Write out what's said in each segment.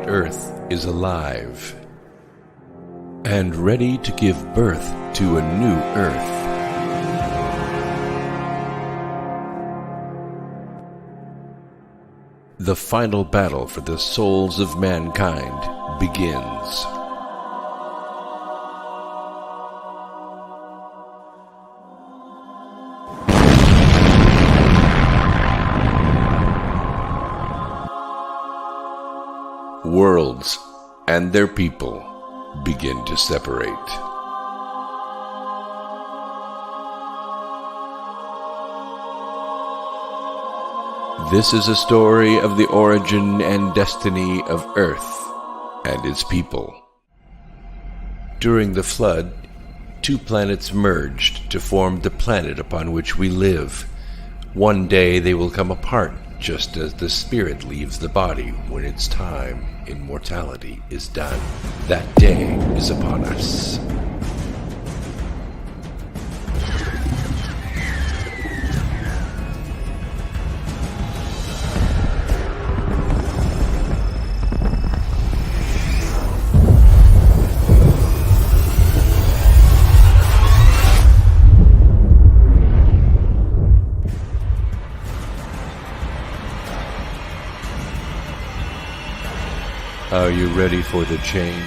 Earth is alive and ready to give birth to a new Earth. The final battle for the souls of mankind begins. Worlds and their people begin to separate. This is a story of the origin and destiny of Earth and its people. During the flood, two planets merged to form the planet upon which we live. One day they will come apart, just as the spirit leaves the body when its time in mortality is done. That day is upon us. Are you ready for the change?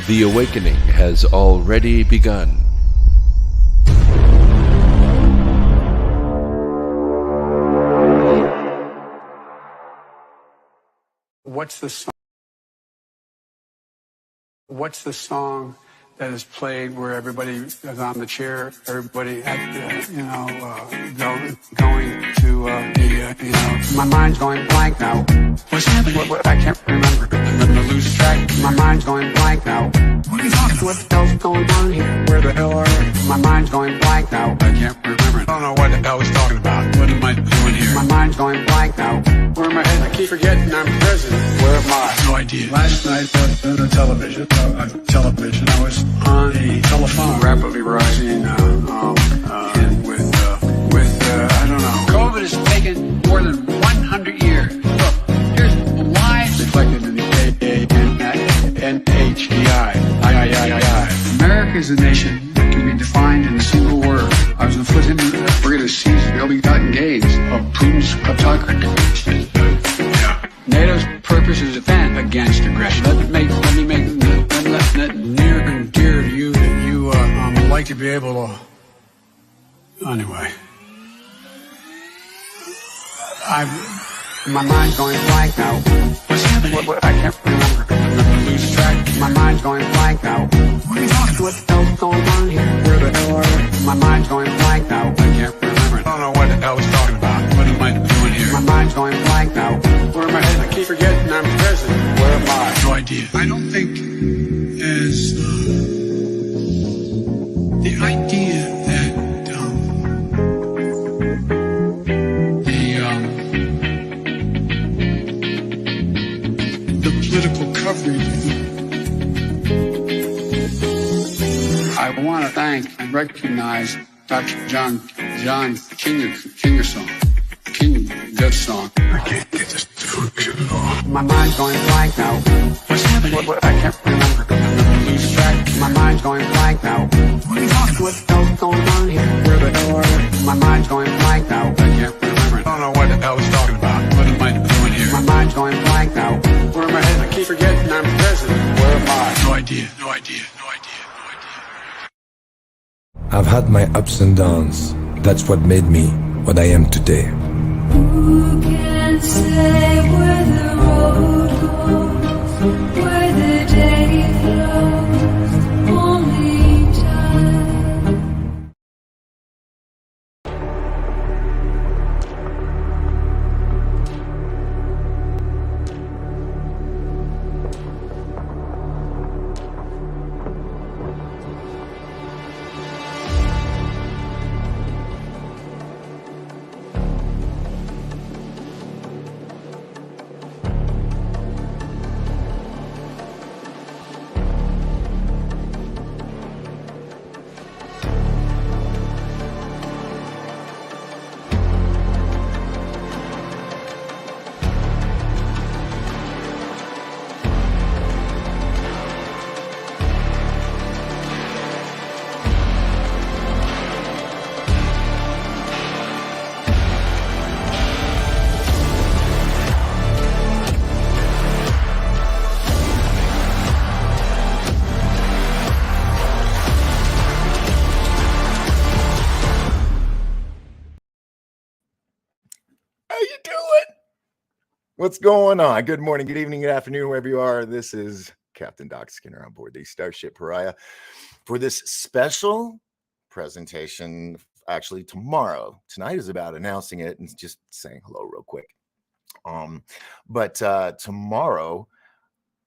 The awakening has already begun. What's the song that is played where everybody is on the chair, everybody at going to my mind's going blank now. What's happening? What I can't remember. I'm gonna lose track. My mind's going blank now. What are you talking about? What the hell's going on here? Where the hell are you? My mind's going blank now. I can't remember. I don't know what the hell I was talking about. What am I doing here? My mind's going blank now. Where am I headed? I keep forgetting I'm president. Where am I? No idea. Last night on the television, I was on a telephone rapidly rising and with I don't know. COVID has taken more than 100 years. Look, here's why it's reflected in the NHEI. America is a nation that can be defined in a single word. I was inflicting we're going to seize the ill-begotten gains of Putin's kleptocracy. NATO's purpose is to defend against aggression. Let me make that near and dear to you that you would like to be able to. Anyway, my mind's going blank now. What's happening? What I can't remember. I'm gonna lose track. My mind's going blank now. What are you talking about? What the hell's going on here? Where the hell are you? My mind's going blank now. I can't remember. I don't know what the hell I was talking about. What am I doing here? My mind's going blank now. Where am I headed? I keep forgetting I'm president. Where am I? No idea. I don't think as the idea that the political coverage. I want to thank and recognize Dr. John Kingersong. Good song. I can't get this to at all. My mind's going blank now. What's happening? What I can't remember. I'm gonna lose track. My mind's going blank now. What are you talking about? What the hell's going on here? Where the hell are you? My mind's going blank now. I can't remember. I don't know what the hell I was talking about. What am I doing here? My mind's going blank now. Where am I headed? I keep forgetting I'm president. Where am I? No idea. I've had my ups and downs. That's what made me what I am today. Who can say where the road goes, where the day flows, only time. What's going on? Good morning, good evening, good afternoon, wherever you are. This is Captain Doc Skinner on board the Starship Pariah for this special presentation. Actually, tomorrow. Tonight is about announcing it and just saying hello real quick. But tomorrow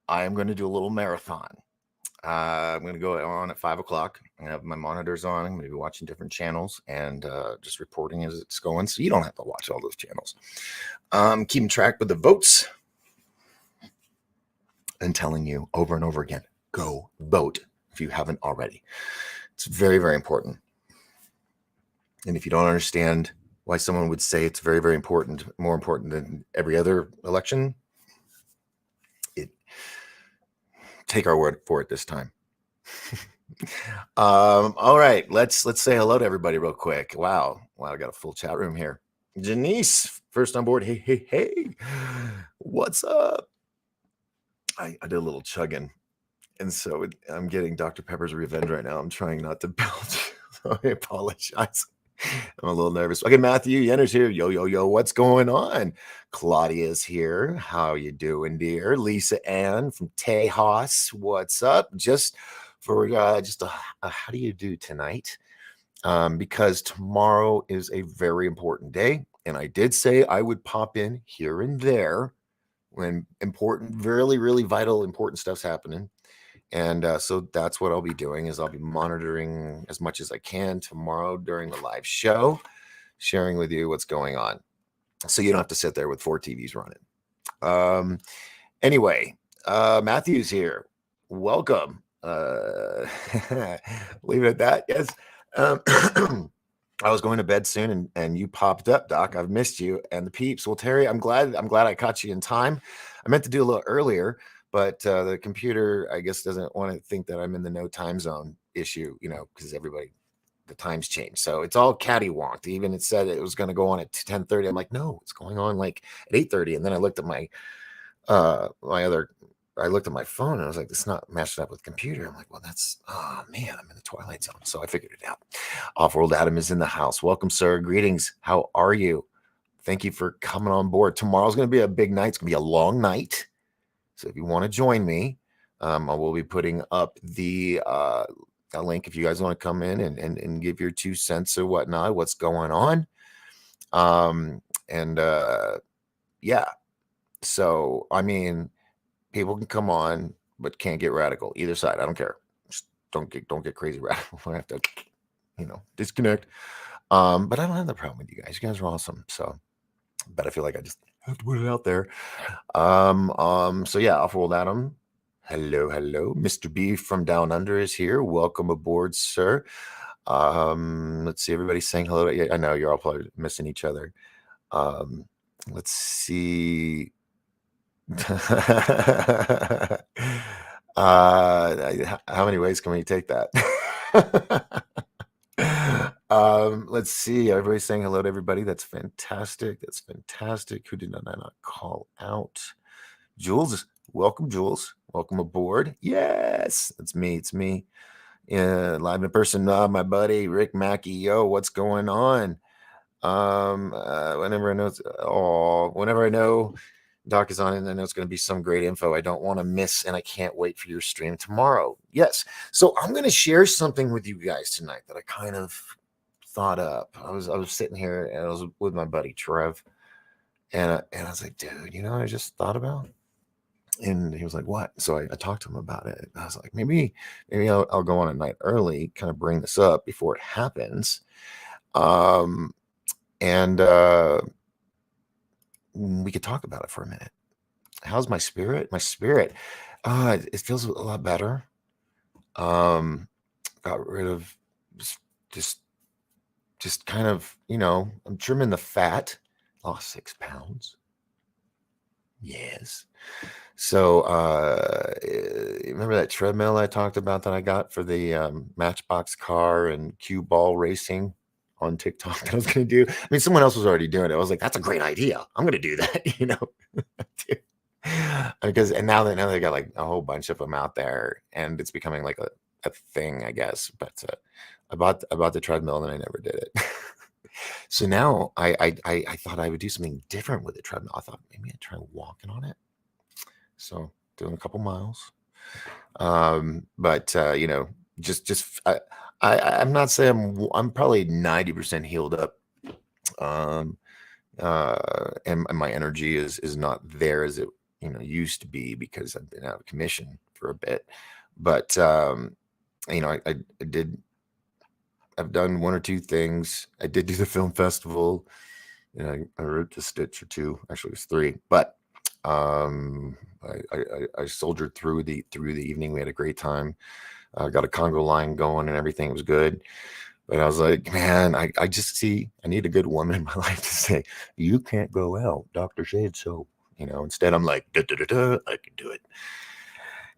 I am going to do a little marathon. I'm going to go on at 5 o'clock. I have my monitors on. I'm going to be watching different channels and just reporting as it's going. So you don't have to watch all those channels. Keeping track with the votes and telling you over and over again, go vote if you haven't already. It's very, very important. And if you don't understand why someone would say it's very, very important, more important than every other election, take our word for it this time. All right, let's say hello to everybody real quick. Wow, I got a full chat room here. Janice, first on board. Hey, what's up? I did a little chugging, and so I'm getting Dr. Pepper's revenge right now. I'm trying not to belch, so I apologize. I'm a little nervous. Okay, Matthew Yenner's here. Yo, what's going on? Claudia's here. How you doing, dear? Lisa Ann from Tejas. What's up? Just for how do you do tonight? Because tomorrow is a very important day, and I did say I would pop in here and there when important, really, really vital, important stuff's happening. And so that's what I'll be doing is I'll be monitoring as much as I can tomorrow during the live show, sharing with you what's going on. So you don't have to sit there with 4 TVs running. Anyway, Matthew's here. Welcome. Leave it at that. Yes. I was going to bed soon and you popped up, Doc. I've missed you and the peeps. Well, Terry, I'm glad I caught you in time. I meant to do a little earlier, but the computer, I guess, doesn't want to think that I'm in the no time zone issue, because the times change. So it's all cattywonked. Even it said it was going to go on at 10:30. I'm like, no, it's going on like at 8:30. And then I looked at my I looked at my phone and I was like, it's not matched up with computer. I'm like, well, oh man, I'm in the twilight zone. So I figured it out. Off-World Adam is in the house. Welcome, sir. Greetings. How are you? Thank you for coming on board. Tomorrow's going to be a big night. It's going to be a long night. So if you want to join me, I will be putting up the a link if you guys want to come in and give your 2 cents or whatnot, what's going on. Yeah. So, I mean, people can come on, but can't get radical. Either side. I don't care. Just don't get crazy radical. I have to, disconnect. But I don't have that problem with you guys. You guys are awesome. So, but I feel like I just have to put it out there. So yeah, Off-World Adam. Hello. Mr. B from Down Under is here. Welcome aboard, sir. Let's see. Everybody's saying hello. Yeah, I know you're all probably missing each other. Let's see. How many ways can we take that? Let's see. Everybody's saying hello to everybody. That's fantastic. Who did I not call out? Jules, welcome, Jules. Welcome aboard. Yes, it's me. Live in person. My buddy Rick Mackey. Yo, what's going on? Whenever I know Doc is on it and I know it's going to be some great info I don't want to miss, and I can't wait for your stream tomorrow. Yes. So I'm going to share something with you guys tonight that I kind of thought up. I was sitting here and I was with my buddy Trev, and I was like, dude, I just thought about. And he was like, what? So I talked to him about it. I was like, maybe I'll go on a night early, kind of bring this up before it happens. And we could talk about it for a minute. How's my spirit? It feels a lot better. Got rid of just kind of, I'm trimming the fat. Lost 6 pounds. Yes. So remember that treadmill I talked about that I got for the Matchbox car and cue ball racing on TikTok that I was going to do? I mean, someone else was already doing it. I was like, that's a great idea. I'm going to do that, because now they got like a whole bunch of them out there, and it's becoming like a thing, I guess. But I bought the treadmill and I never did it. So now I thought I would do something different with the treadmill. I thought maybe I'd try walking on it. So doing a couple miles. But you know, just I'm not saying I'm probably 90% healed up. Um, and my energy is not there as it used to be because I've been out of commission for a bit. But you know, I've done one or two things. I did do the film festival. You know, I wrote a stitch or two. Actually, it was three. But I soldiered through the evening. We had a great time. Got a Congo line going and everything was good. But I was like, man, I just see I need a good woman in my life to say, you can't go out. Doctor said so. You know, instead I'm like, I can do it.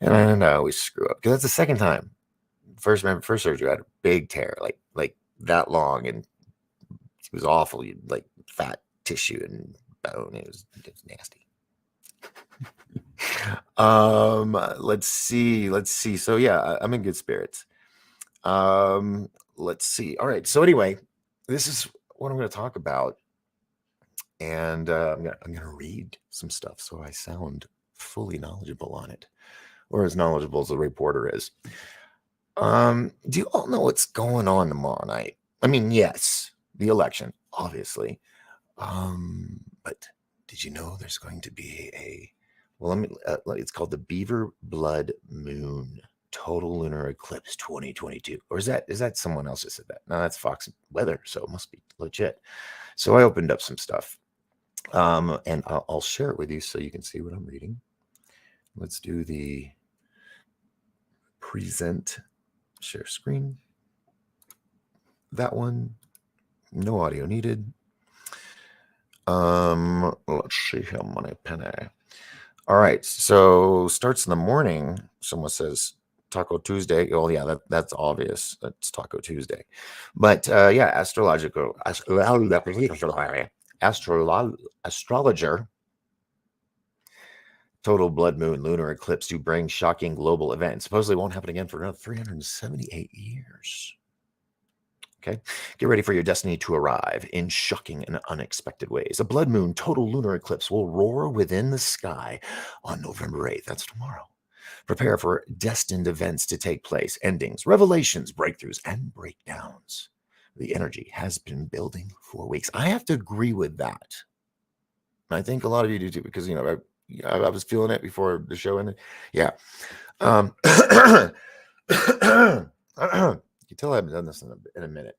And I always screw up because that's the second time. First surgery, I had a big tear, like that long, and it was awful. You like fat tissue and bone. It was nasty. Let's see. So yeah, I'm in good spirits. Let's see. All right. So anyway, this is what I'm going to talk about, and I'm gonna read some stuff so I sound fully knowledgeable on it, or as knowledgeable as the reporter is. Do you all know what's going on tomorrow night? I mean, yes, the election, obviously. But did you know there's going to be it's called the Beaver Blood Moon Total Lunar Eclipse 2022. Or is that someone else that said that? No, that's Fox Weather, so it must be legit. So I opened up some stuff. And I'll share it with you so you can see what I'm reading. Let's do the present share screen. That one, no audio needed. Let's see how many penny. All right, so starts in the morning. Someone says Taco Tuesday. Oh yeah, that's obvious. That's Taco Tuesday. But yeah, astrologer total blood moon lunar eclipse to bring shocking global event. Supposedly won't happen again for another 378 years. Okay, get ready for your destiny to arrive in shocking and unexpected ways. A blood moon total lunar eclipse will roar within the sky on November 8th. That's tomorrow. Prepare for destined events to take place, endings, revelations, breakthroughs, and breakdowns. The energy has been building for weeks. I have to agree with that. I think a lot of you do too, because I was feeling it before the show ended. Yeah. You can tell I haven't done this in a minute.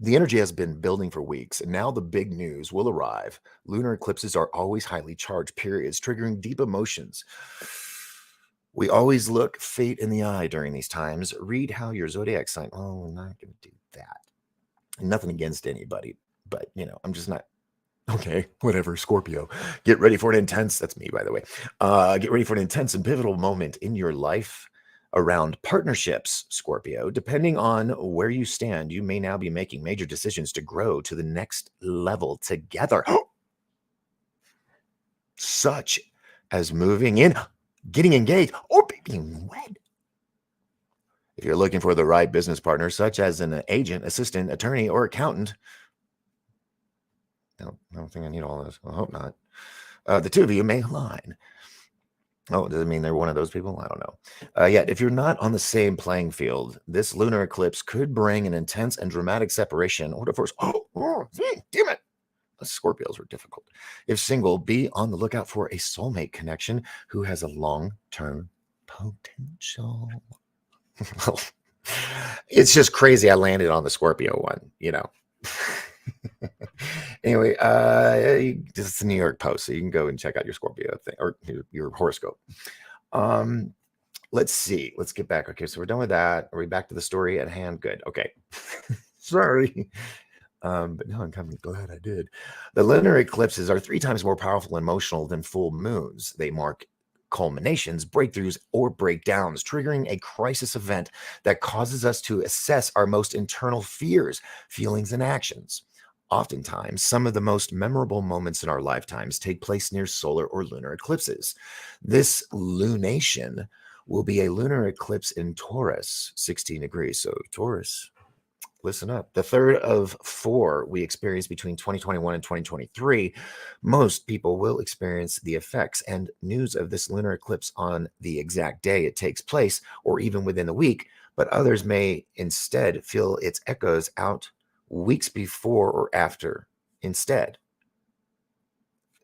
The energy has been building for weeks, and now the big news will arrive. Lunar eclipses are always highly charged periods, triggering deep emotions. We always look fate in the eye during these times. Read how your zodiac sign. Oh, I'm not going to do that. Nothing against anybody, but I'm just not. Okay, whatever, Scorpio. Get ready for an intense, that's me, by the way. Get ready for an intense and pivotal moment in your life around partnerships, Scorpio. Depending on where you stand, you may now be making major decisions to grow to the next level together. Such as moving in, getting engaged, or being wed. If you're looking for the right business partner, such as an agent, assistant, attorney, or accountant, I don't think I need all this. I hope not. The two of you may align. Oh, does it mean they're one of those people? I don't know. Yet, if you're not on the same playing field, this lunar eclipse could bring an intense and dramatic separation or divorce. Damn it. The Scorpios are difficult. If single, be on the lookout for a soulmate connection who has a long-term potential. It's just crazy I landed on the Scorpio one, Anyway, this is the New York Post, so you can go and check out your Scorpio thing or your horoscope. Let's see. Let's get back. Okay, so we're done with that. Are we back to the story at hand? Good. Okay. Sorry. But no, I'm kind of glad I did. The lunar eclipses are 3 times more powerful and emotional than full moons. They mark culminations, breakthroughs, or breakdowns, triggering a crisis event that causes us to assess our most internal fears, feelings, and actions. Oftentimes, some of the most memorable moments in our lifetimes take place near solar or lunar eclipses. This lunation will be a lunar eclipse in Taurus, 16 degrees. So Taurus, listen up. The third of 4 we experienced between 2021 and 2023. Most people will experience the effects and news of this lunar eclipse on the exact day it takes place, or even within the week, but others may instead feel its echoes out weeks before or after instead.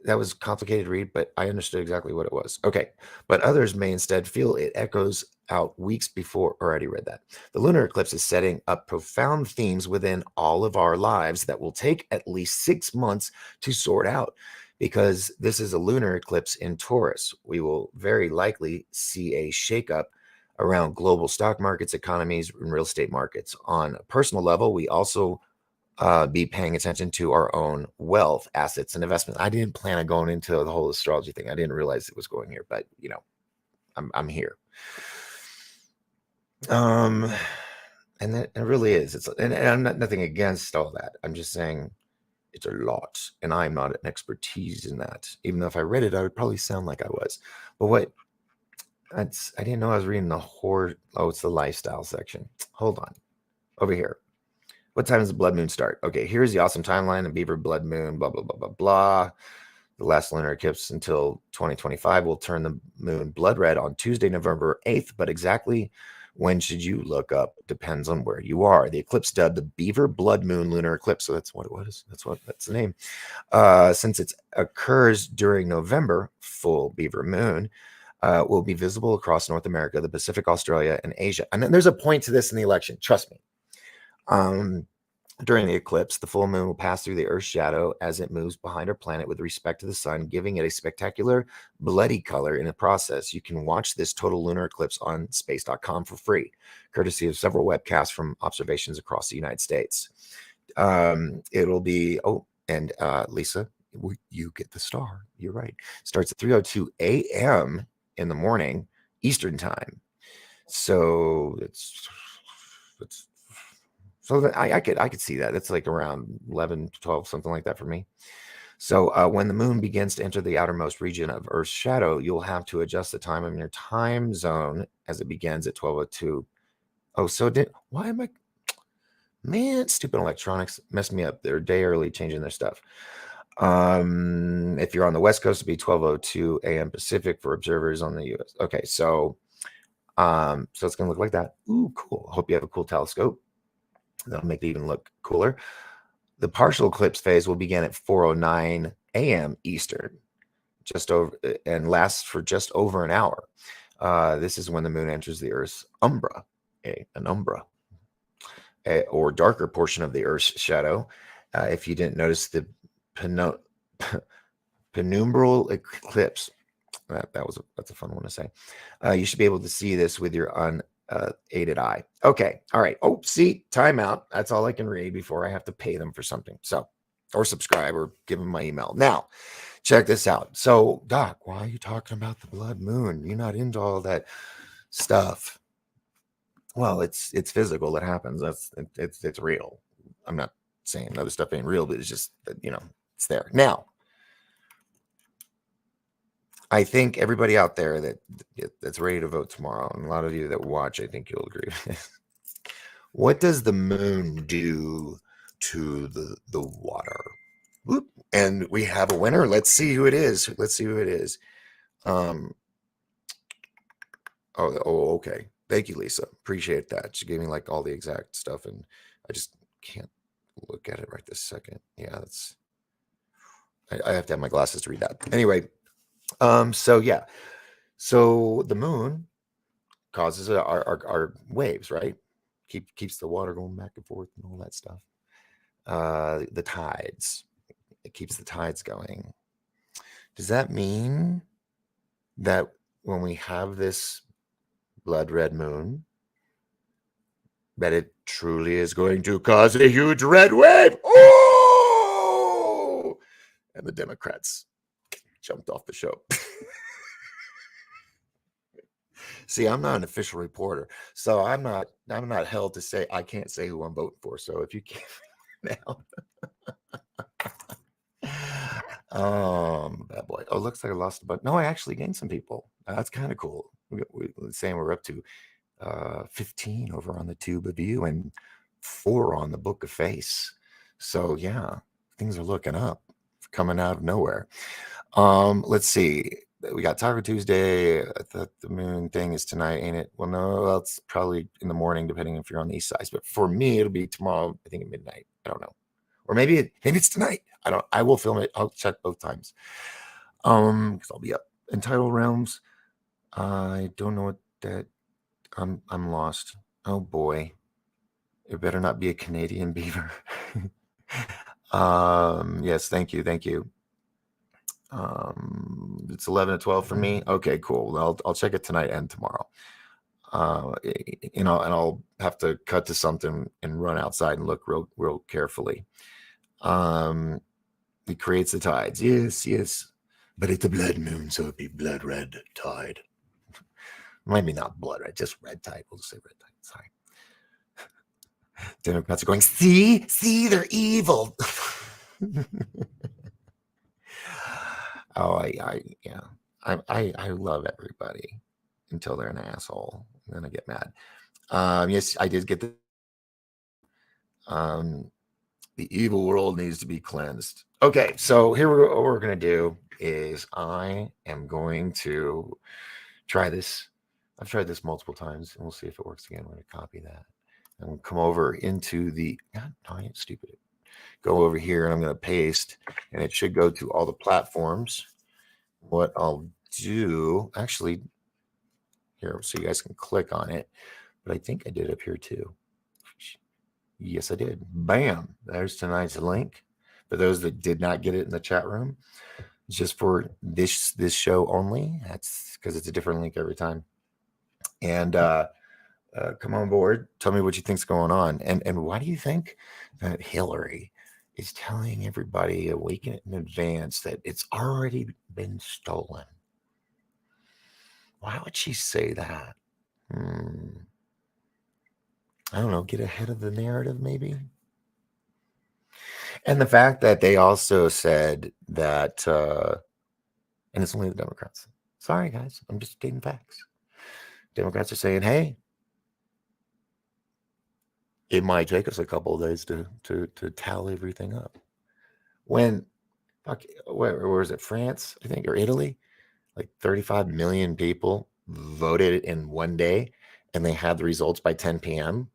That was complicated to read, but I understood exactly what it was. Okay. But others may instead feel it echoes out weeks before. Already read that. The lunar eclipse is setting up profound themes within all of our lives that will take at least 6 months to sort out. Because this is a lunar eclipse in Taurus, we will very likely see a shakeup around global stock markets, economies, and real estate markets. On a personal level, we also be paying attention to our own wealth, assets, and investment. I didn't plan on going into the whole astrology thing. I didn't realize it was going here, but I'm here. And it really is. It's and I'm not nothing against all that. I'm just saying it's a lot, and I'm not an expertise in that. Even though if I read it, I would probably sound like I was. But what? I didn't know I was reading the horror. Oh, it's the lifestyle section. Hold on, over here. What time does the blood moon start? Okay, here's the awesome timeline. The Beaver blood moon, blah, blah, blah, blah, blah. The last lunar eclipse until 2025 will turn the moon blood red on Tuesday, November 8th. But exactly when should you look up depends on where you are. The eclipse dubbed the Beaver blood moon lunar eclipse. So that's what it was. That's the name. Since it occurs during November, full Beaver moon, will be visible across North America, the Pacific, Australia, and Asia. And then there's a point to this in the election. Trust me. During the eclipse, the full moon will pass through the Earth's shadow as it moves behind our planet with respect to the sun, giving it a spectacular bloody color in the process. You can watch this total lunar eclipse on space.com for free, courtesy of several webcasts from observations across the United States. It'll be, Lisa, you get the star. You're right. Starts at 3:02 a.m. in the morning, Eastern time. So so I could see that. It's like around 11, 12, something like that for me. So when the moon begins to enter the outermost region of Earth's shadow, you'll have to adjust the time of your time zone as it begins at 12:02. Oh, so why am I, man, stupid electronics messed me up. They're a day early changing their stuff. If you're on the West Coast, it'll be 12:02 a.m. Pacific for observers on the US. Okay, so it's gonna look like that. Ooh, cool. Hope you have a cool telescope. That'll make it even look cooler. The partial eclipse phase will begin at 4:09 a.m. Eastern, and lasts for just over an hour. This is when the moon enters the Earth's umbra, an umbra, or darker portion of the Earth's shadow. If you didn't notice the penumbral eclipse, that's a fun one to say. You should be able to see this with your unaided eye. Okay. All right. Oh, see, timeout. That's all I can read before I have to pay them for something. So, or subscribe or give them my email. Now, check this out. So, Doc, why are you talking about the blood moon? You're not into all that stuff. Well, it's physical. It happens. It's real. I'm not saying other stuff ain't real, but it's just that, it's there. Now, I think everybody out there that's ready to vote tomorrow, and a lot of you that watch, I think you'll agree with this. What does the moon do to the water? Whoop. And we have a winner. Let's see who it is. Okay. Thank you, Lisa. Appreciate that. She gave me like all the exact stuff, and I just can't look at it right this second. Yeah, I have to have my glasses to read that. Anyway, so the moon causes our waves, right? Keeps the water going back and forth and all that stuff. The tides, it keeps the tides going. Does that mean that when we have this blood red moon, that it truly is going to cause a huge red wave? Oh! And the Democrats jumped off the show. See, I'm not an official reporter, so I'm not held to say, I can't say who I'm voting for. So if you can't now, bad boy. Oh, looks like I lost a bunch. No, I actually gained some people. That's kind of cool. We're saying we're up to 15 over on the tube of you and 4 on the Book of Face. So yeah, things are looking up, coming out of nowhere. Let's see. We got Taco Tuesday. The moon thing is tonight, ain't it? Well, no, it's probably in the morning, depending if you're on the east side. But for me, it'll be tomorrow, I think at midnight. I don't know. Or maybe it's tonight. I will film it. I'll check both times. Because I'll be up. Entitled Realms. I don't know what that. I'm lost. Oh boy. It better not be a Canadian beaver. Yes, thank you. It's 11 to 12 for me. Okay, cool. I'll check it tonight and tomorrow. And I'll have to cut to something and run outside and look real carefully. It creates the tides. Yes. But it's a blood moon, so it'd be blood red tide. Maybe not blood red, just red tide. We'll just say red tide. Sorry. Democrats are going, see, they're evil. I love everybody until they're an asshole. And then I get mad. Yes, I did get the evil world needs to be cleansed. Okay, so here what we're going to do is I am going to try this. I've tried this multiple times, and we'll see if it works again. I'm going to copy that. And we'll come over into the, God, no, I ain't stupid. Go over here, and I'm going to paste, and it should go to all the platforms. What I'll do, actually, here, so you guys can click on it, but I think I did up here too. Yes, I did. Bam, there's tonight's link. For those that did not get it in the chat room, it's just for this show only. That's because it's a different link every time. And come on board. Tell me what you think's going on. And why do you think that Hillary is telling everybody a week in advance that it's already been stolen? Why would she say that? I don't know. Get ahead of the narrative, maybe. And the fact that they also said that, and it's only the Democrats. Sorry, guys. I'm just stating facts. Democrats are saying, hey, it might take us a couple of days to tally everything up. When, where was it? France, I think, or Italy? Like 35 million people voted in one day, and they had the results by 10 p.m.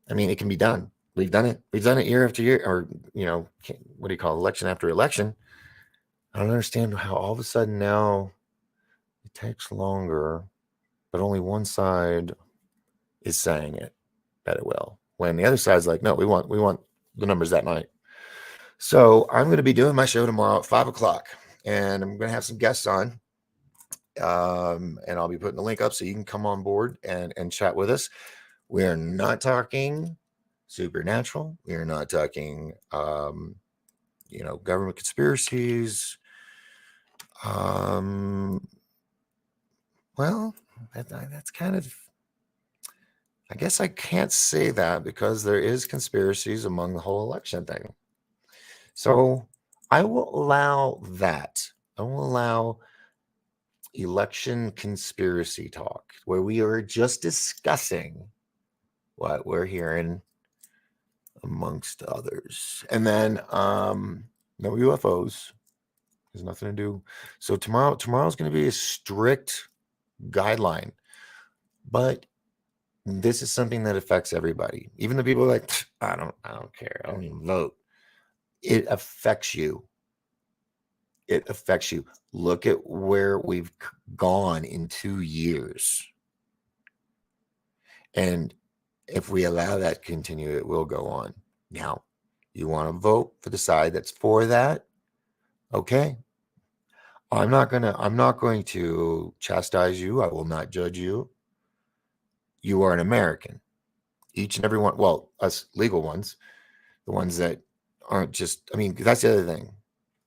I mean, it can be done. We've done it. We've done it year after year, or, what do you call it? Election after election. I don't understand how all of a sudden now it takes longer, but only one side is saying it that it will. When the other side's like, no, we want the numbers that night. So I'm going to be doing my show tomorrow at 5:00, and I'm going to have some guests on. And I'll be putting the link up so you can come on board and chat with us. We're not talking supernatural. We are not talking, government conspiracies. Well, that's kind of, I guess I can't say that because there is conspiracies among the whole election thing. So I will allow that. I will allow election conspiracy talk where we are just discussing what we're hearing amongst others. And then no UFOs. There's nothing to do. So tomorrow's going to be a strict guideline. But this is something that affects everybody. Even the people like, I don't care. I don't even vote. It affects you. It affects you. Look at where we've gone in 2 years. And if we allow that to continue, it will go on. Now, you want to vote for the side that's for that? Okay. I'm not going to chastise you. I will not judge you. You are an American. Each and every one, well, us legal ones, the ones that aren't just, that's the other thing.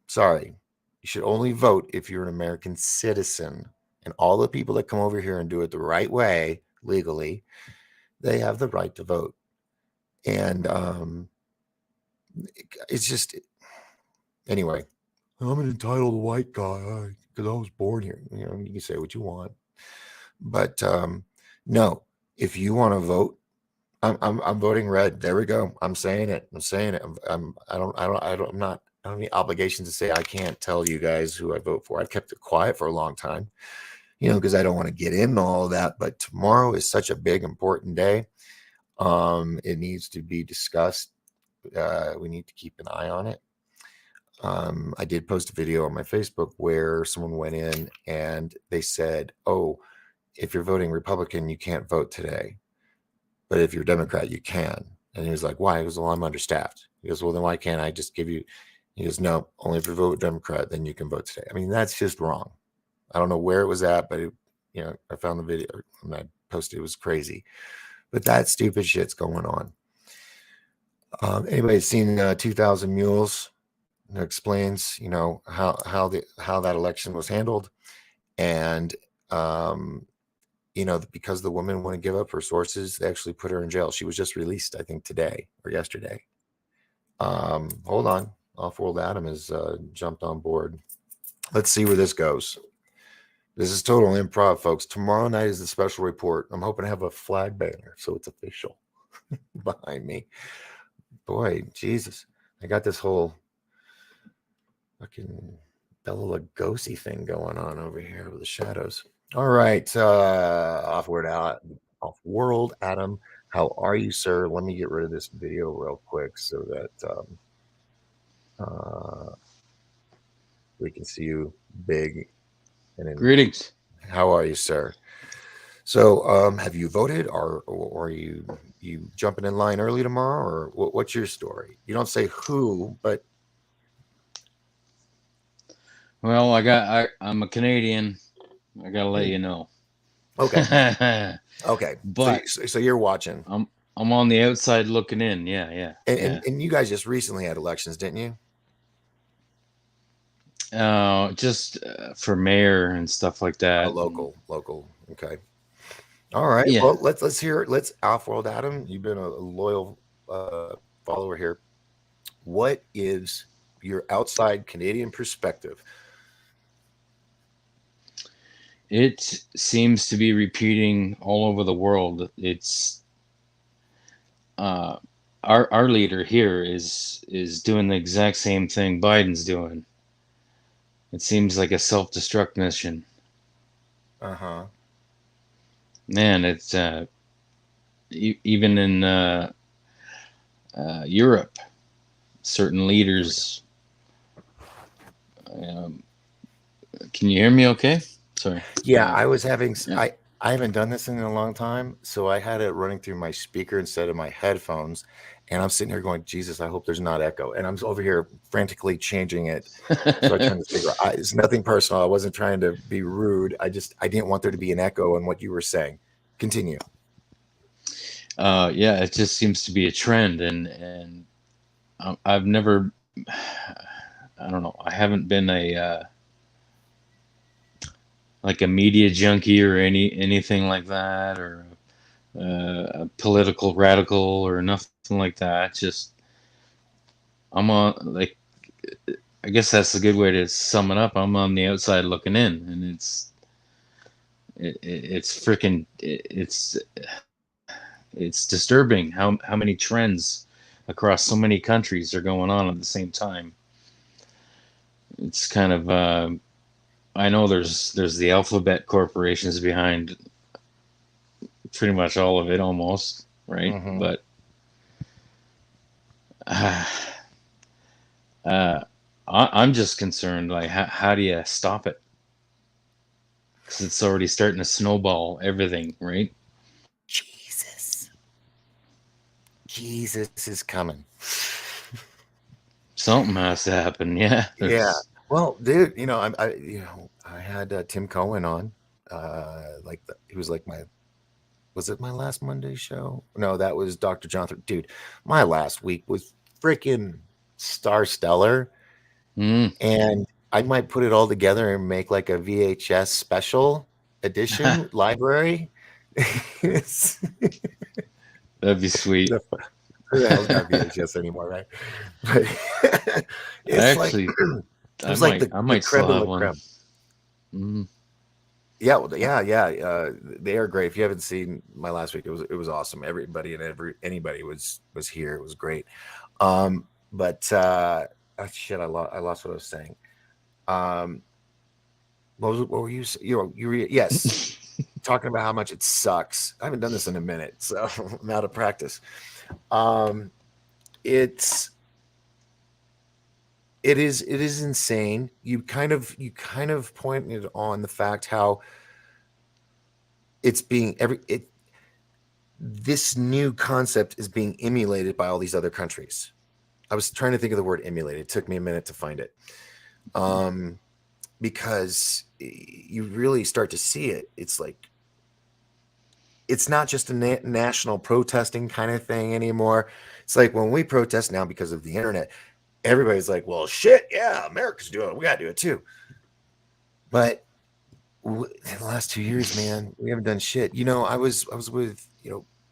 Sorry. You should only vote if you're an American citizen. And all the people that come over here and do it the right way, legally, they have the right to vote. And it's just, anyway, I'm an entitled white guy because I was born here. You can say what you want. But no, if you want to vote, I'm voting red. There we go. I'm saying it. I'm saying it. I'm not. I don't have any obligation to say I can't tell you guys who I vote for. I've kept it quiet for a long time, because I don't want to get into all of that. But tomorrow is such a big, important day. It needs to be discussed. We need to keep an eye on it. I did post a video on my Facebook where someone went in and they said, "Oh, if you're voting Republican, you can't vote today. But if you're Democrat, you can." And he was like, "Why?" He goes, "Well, I'm understaffed." He goes, "Well, then why can't I just give you?" He goes, "No, only if you vote Democrat, then you can vote today." I mean, that's just wrong. I don't know where it was at, but I found the video and I posted. It was crazy, but that stupid shit's going on. Anybody seen 2,000 Mules? It explains, how that election was handled, and because the woman wouldn't give up her sources, they actually put her in jail. She was just released, I think, today or yesterday. Hold on. Off-World Adam has jumped on board. Let's see where this goes. This is total improv, folks. Tomorrow night is the special report. I'm hoping to have a flag banner so it's official behind me. Boy, Jesus. I got this whole fucking Bela Lugosi thing going on over here with the shadows. All right, off-world Adam, how are you, sir? Let me get rid of this video real quick so that we can see you big. And Greetings. How are you, sir? So, have you voted, or are you jumping in line early tomorrow, or what's your story? You don't say who, but Well, I'm a Canadian. I gotta let you know. Okay. Okay. But so you're watching. I'm on the outside looking in. Yeah. And you guys just recently had elections, didn't you? Just for mayor and stuff like that. Local. Okay. All right. Yeah. Well, let's hear it. Let's off-world Adam. You've been a loyal follower here. What is your outside Canadian perspective? It seems to be repeating all over the world. It's our leader here is doing the exact same thing Biden's doing. It seems like a self-destruct mission. Uh-huh. Man, it's even in Europe, certain leaders. Can you hear me okay? Sorry. Yeah, I was having I haven't done this in a long time, so I had it running through my speaker instead of my headphones, and I'm sitting here going, Jesus, I hope there's not echo. And I'm over here frantically changing it. So I turned the speaker. It's nothing personal. I wasn't trying to be rude. I didn't want there to be an echo on what you were saying. Continue. Yeah, it just seems to be a trend, and I've never, I don't know, I haven't been a like a media junkie or anything like that, or a political radical or nothing like that. Just I'm on, like, I guess that's a good way to sum it up. I'm on the outside looking in, and it's freaking it's disturbing how many trends across so many countries are going on at the same time. It's kind of I know there's the alphabet corporations behind pretty much all of it, almost, right? Mm-hmm. But I'm just concerned, like, how do you stop it? Because it's already starting to snowball everything, right? Jesus is coming. Something has to happen. Yeah. Yeah. Well, dude, I had Tim Cohen on. He was like was it my last Monday show? No, that was Dr. Jonathan. Dude, my last week was freaking stellar. And I might put it all together and make like a VHS special edition library. That'd be sweet. Who the hell's got VHS anymore, right? But it's Actually, I might still have one. Yeah, well, yeah. They are great. If you haven't seen my last week, it was awesome. Everybody and anybody was here. It was great. But shit, I lost what I was saying. Um, what were you? You were, yes, talking about how much it sucks. I haven't done this in a minute, so I'm out of practice. Um, it's it is insane. You kind of pointed on the fact how it's being every it this new concept is being emulated by all these other countries. I was trying to think of the word emulate. It took me a minute to find it. Because you really start to see it. It's like it's not just a national protesting kind of thing anymore. It's like when we protest now because of the internet, everybody's like, "Well, shit, yeah, America's doing it. We gotta do it too." But in the last 2 years, man, we haven't done shit. I was with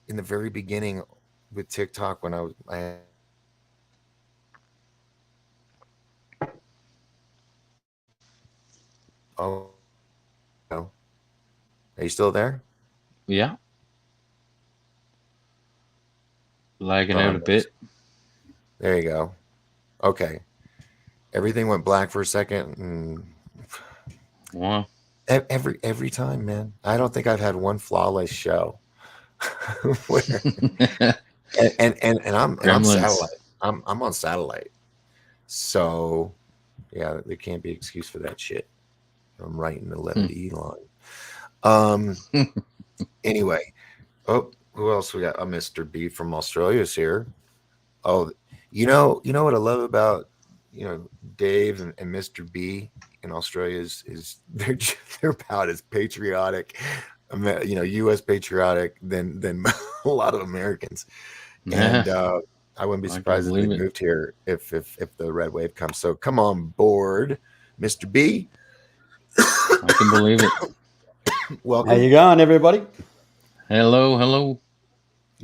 in the very beginning with TikTok when I oh, no. Are you still there? Yeah, lagging Oh, out a no. bit. There you go. Okay. Everything went black for a second, and Well, every time, man. I don't think I've had one flawless show. Where and I'm Gremlins. satellite. I'm on satellite. So yeah, there can't be excuse for that shit. I'm writing the letter Hmm. to Elon. Um. Anyway, who else we got? Mr. B from Australia is here. Oh, you know what I love about Dave and Mr. B in Australia is they're about as patriotic, U.S. patriotic than a lot of Americans. Yeah, And I wouldn't be I can surprised if they believe it. moved here if the red wave comes. So come on board, Mr. B. I can believe it. How Welcome. you going, everybody? Hello, hello.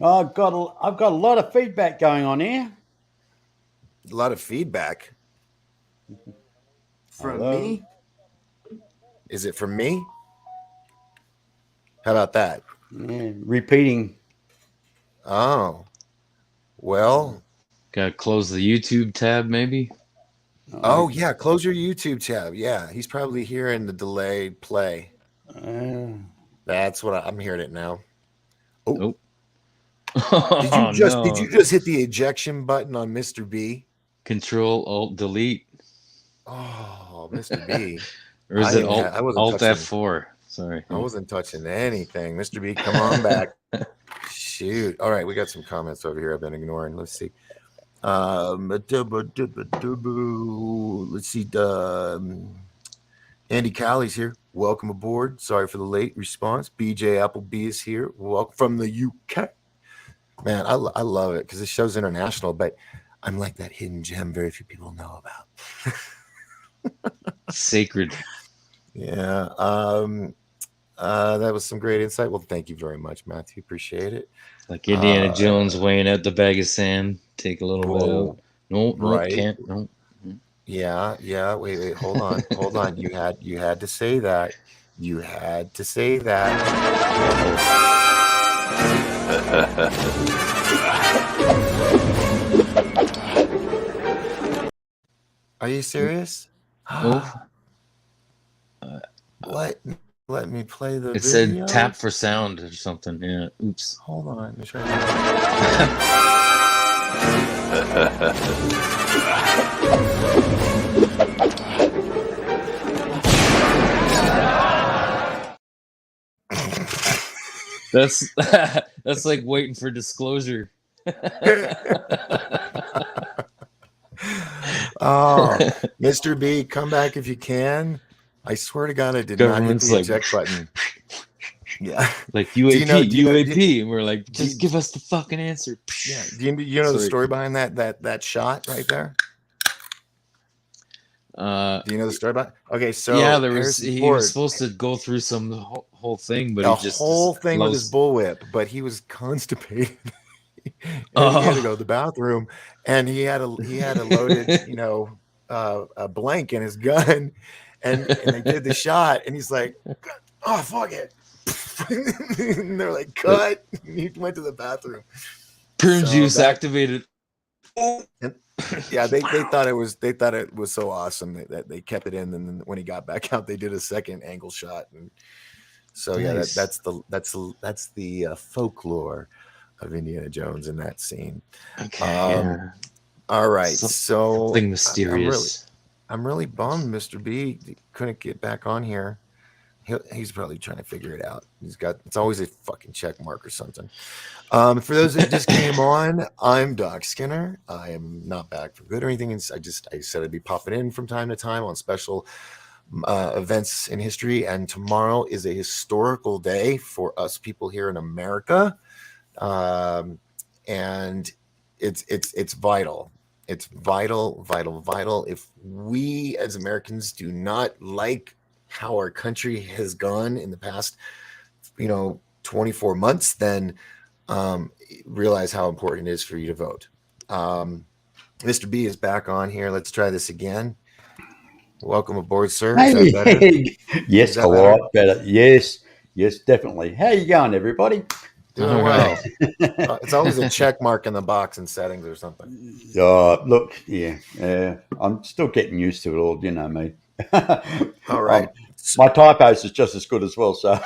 I've got a lot of feedback going on here. A lot of feedback from Hello. me. Is it from me? How about that? Yeah, repeating. Oh, well. Gotta close the YouTube tab, maybe. Oh yeah, close your YouTube tab. Yeah, he's probably hearing the delayed play. Uh, That's what I'm hearing it now. Oh, Oh, did you oh just did you no. just hit the ejection button on Mr. B? Control Alt Delete. Oh, Mr. B. Or is it I wasn't Alt touching F4? Sorry. I wasn't touching anything. Mr. B, come on back. Shoot. All right, we got some comments over here I've been ignoring. Let's see. Let's see. Andy Callie's here. Welcome aboard. Sorry for the late response. BJ Appleby is here. Welcome from the UK. Man, I love it because this show's international, but I'm like that hidden gem very few people know about. Sacred. Yeah. That was some great insight. Well, thank you very much, Matthew. Appreciate it. Like Indiana Jones weighing out the bag of sand. Take a little bit out. Whoa. No, Right. can't. No. Yeah. Wait. Hold on. You had to say that. You had to say that. Are you serious? Oh, Let me play the it video. said tap for sound or something. Yeah. Oops. Hold on. Let me try That's that's like waiting for disclosure. Oh, Mr. B, come back if you can. I swear to God, I did not hit Government's the like eject button. Yeah. like Do you know- UAP, do you know- UAP, and we're like, do just you- give us the fucking answer. Yeah. Do you know the Sorry. story behind that shot right there? Do you know the story about? Okay, so Yeah, there was Harrison he Ford, was supposed to go through some whole thing, but the he just whole thing with his loves- bullwhip, but he was constipated. And Oh. he had to go to the bathroom, and he had a loaded, a blank in his gun, and they did the shot, and he's like, oh, fuck it. And they're like, cut. He went to the bathroom. Prune So juice that, activated. Oh, and yeah, they thought it was so awesome that they kept it in, and then when he got back out, they did a second angle shot, and so yeah, nice. that's the folklore of Indiana Jones in that scene. Okay, yeah. All right, so Something mysterious. I'm really bummed Mr. B couldn't get back on here. He's probably trying to figure it out. It's always a fucking check mark or something. For those that just came on, I'm Doc Skinner. I am not back for good or anything. I said I'd be popping in from time to time on special events in history, and tomorrow is a historical day for us people here in America, and it's vital. It's vital. If we as Americans do not like how our country has gone in the past, 24 months, then realize how important it is for you to vote. Mr. B is back on here. Let's try this again. Welcome aboard, sir. Is that better? Yes, Is that a better? lot better. Yes, definitely. How you going, everybody? Doing All well. right. It's always a check mark in the box in settings or something. Look, I'm still getting used to it all. You know me. All right. My typos is just as good as well. So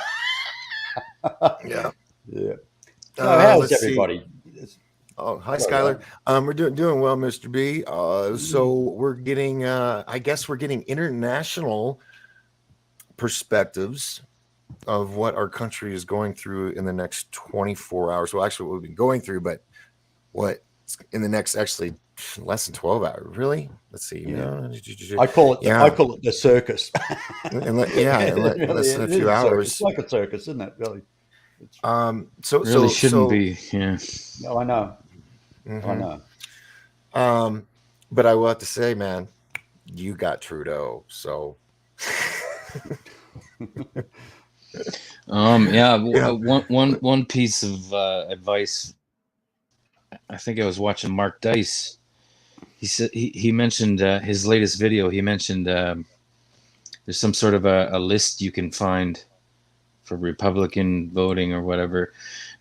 Yeah. yeah. So how's Let's see. everybody? Oh, hi, Skylar. We're doing well, Mr. B. So we're getting, I guess we're getting international perspectives of what our country is going through in the next 24 hours. Well, actually, what we've been going through, but what in the next actually less than 12 hours. Really? Let's see. Yeah. I call it the circus. Less than a few hours. It's like a circus, isn't it? Really. Really shouldn't be. Yeah. No, I know. Mm-hmm. I know. But I will have to say, man, you got Trudeau, so. One piece of advice. I think I was watching Mark Dice. He said he mentioned his latest video. He mentioned there's some sort of a list you can find for Republican voting or whatever,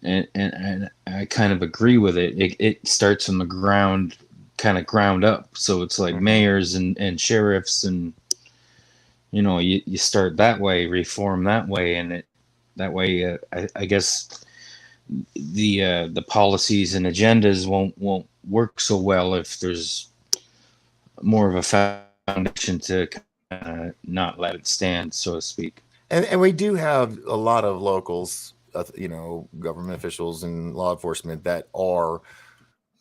and I kind of agree with it. It starts from the ground up. So it's like mayors and sheriffs, and you start that way, reform that way, and that way I guess the policies and agendas won't work so well if there's more of a foundation to not let it stand, so to speak. And we do have a lot of locals, government officials and law enforcement that are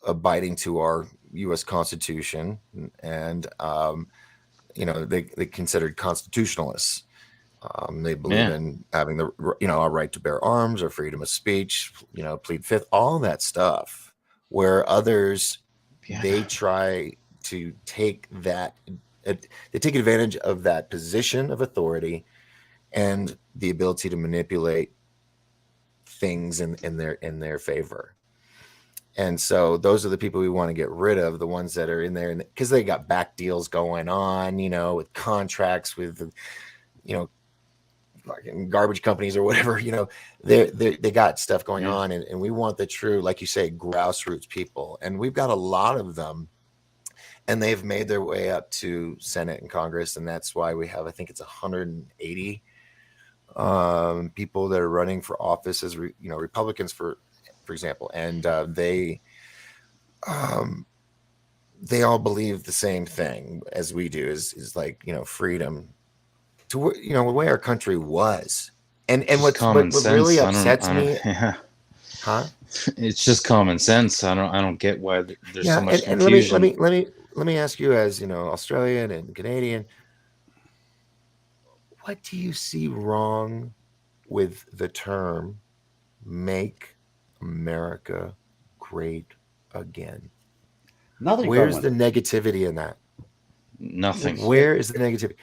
abiding to our U.S. Constitution, and they considered constitutionalists. They believe in having our right to bear arms, our freedom of speech, plead fifth, all that stuff. Where others, they try to take that, they take advantage of that position of authority and the ability to manipulate things in their favor. And so those are the people we want to get rid of, the ones that are in there, because they got back deals going on, with contracts with, fucking garbage companies or whatever, they got stuff going on, and we want the true, like you say, grassroots people, and we've got a lot of them, and they've made their way up to Senate and Congress, and that's why we have, I think it's 180 people that are running for office as Republicans, for example, and they all believe the same thing as we do, is like freedom to the way our country was, and what really upsets me, it's just common sense. I don't get why there's so much and confusion. Let me ask you, as Australian and Canadian, what do you see wrong with the term "Make America Great Again"? Nothing. Where's the negativity in that? Nothing. Where is the negativity?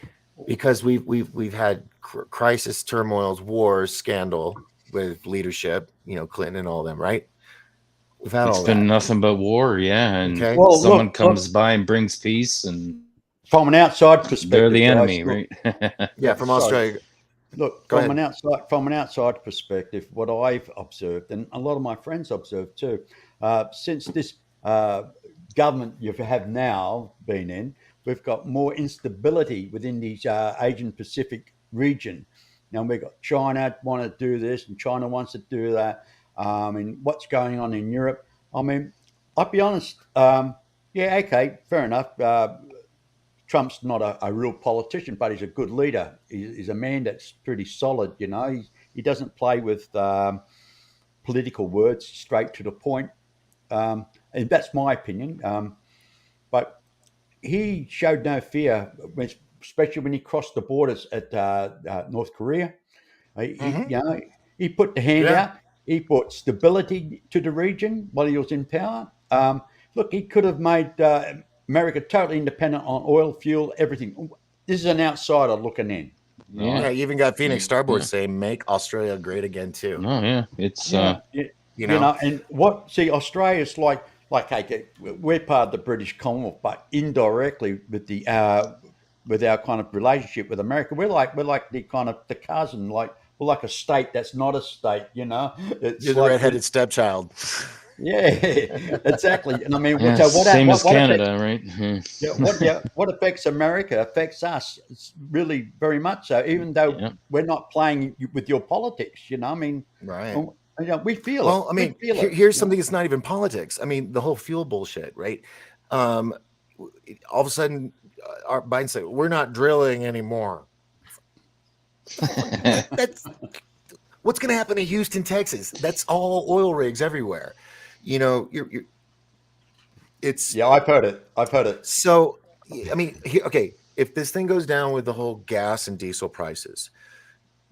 Because we've had crisis, turmoils, wars, scandal with leadership, Clinton and all them, right? We've had it's all been that. nothing but war, and someone comes by and brings peace, and from an outside perspective, they're the enemy, right? Yeah, from Australia. Look, Go from ahead. an outside perspective, what I've observed, and a lot of my friends observed too, since this government you have now been in, we've got more instability within the Asian Pacific region. Now we've got China want to do this, and China wants to do that. And what's going on in Europe? I mean, I'll be honest. Yeah, okay, fair enough. Trump's not a real politician, but he's a good leader. He's a man that's pretty solid. He doesn't play with political words, straight to the point. And that's my opinion. But he showed no fear, especially when he crossed the borders at North Korea. He, Hmm. you know, he put the hand Yeah. out. He brought stability to the region while he was in power. Look, he could have made America totally independent on oil, fuel, everything. This is an outsider looking in. Yeah. Yeah. Right? You even got Phoenix Starboard Yeah. saying, "Make Australia great again," too. No, yeah. It's Yeah, You know. and what? See, Australia's like okay, we're part of the British Commonwealth, but indirectly with our kind of relationship with America, we're like the kind of the cousin, like we're like a state that's not a state. You're It's the like redheaded stepchild. yeah, exactly. And I mean, yeah, so same as what affects Canada, right? what affects America affects us. It's really very much so. Even though Yeah. we're not playing with your politics, I mean, Right. we feel it. Well, I We mean, feel it. here's something that's not even politics. I mean, the whole fuel bullshit, right? Um, all of a sudden, our Biden said, "We're not drilling anymore." That's what's going to happen in Houston, Texas. That's all oil rigs everywhere. You're it's Yeah, I've heard it. I've heard it. so. I mean, okay, if this thing goes down with the whole gas and diesel prices,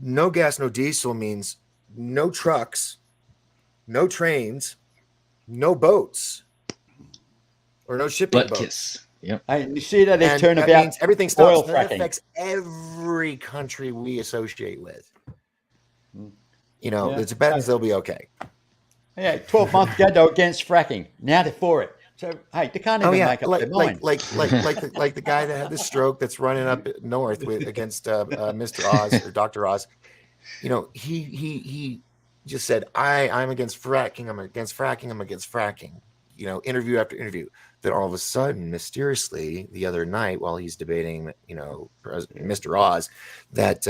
no gas, no diesel means no trucks, no trains, no boats, or no shipping Butt boats. kiss. Yep. Hey, you see that they And turn that about means everything stops. oil That fracking. affects every country we associate with. Yeah. The Tibetans, they'll be okay. Yeah, 12 months ago they were against fracking. Now they're for it. So hey, they can't even make up their mind. like the guy that had the stroke that's running up north against Mr. Oz or Dr. Oz. He just said, I'm against fracking. I'm against fracking. I'm against fracking. Interview after interview. Then all of a sudden, mysteriously, the other night while he's debating, Mr. Oz, that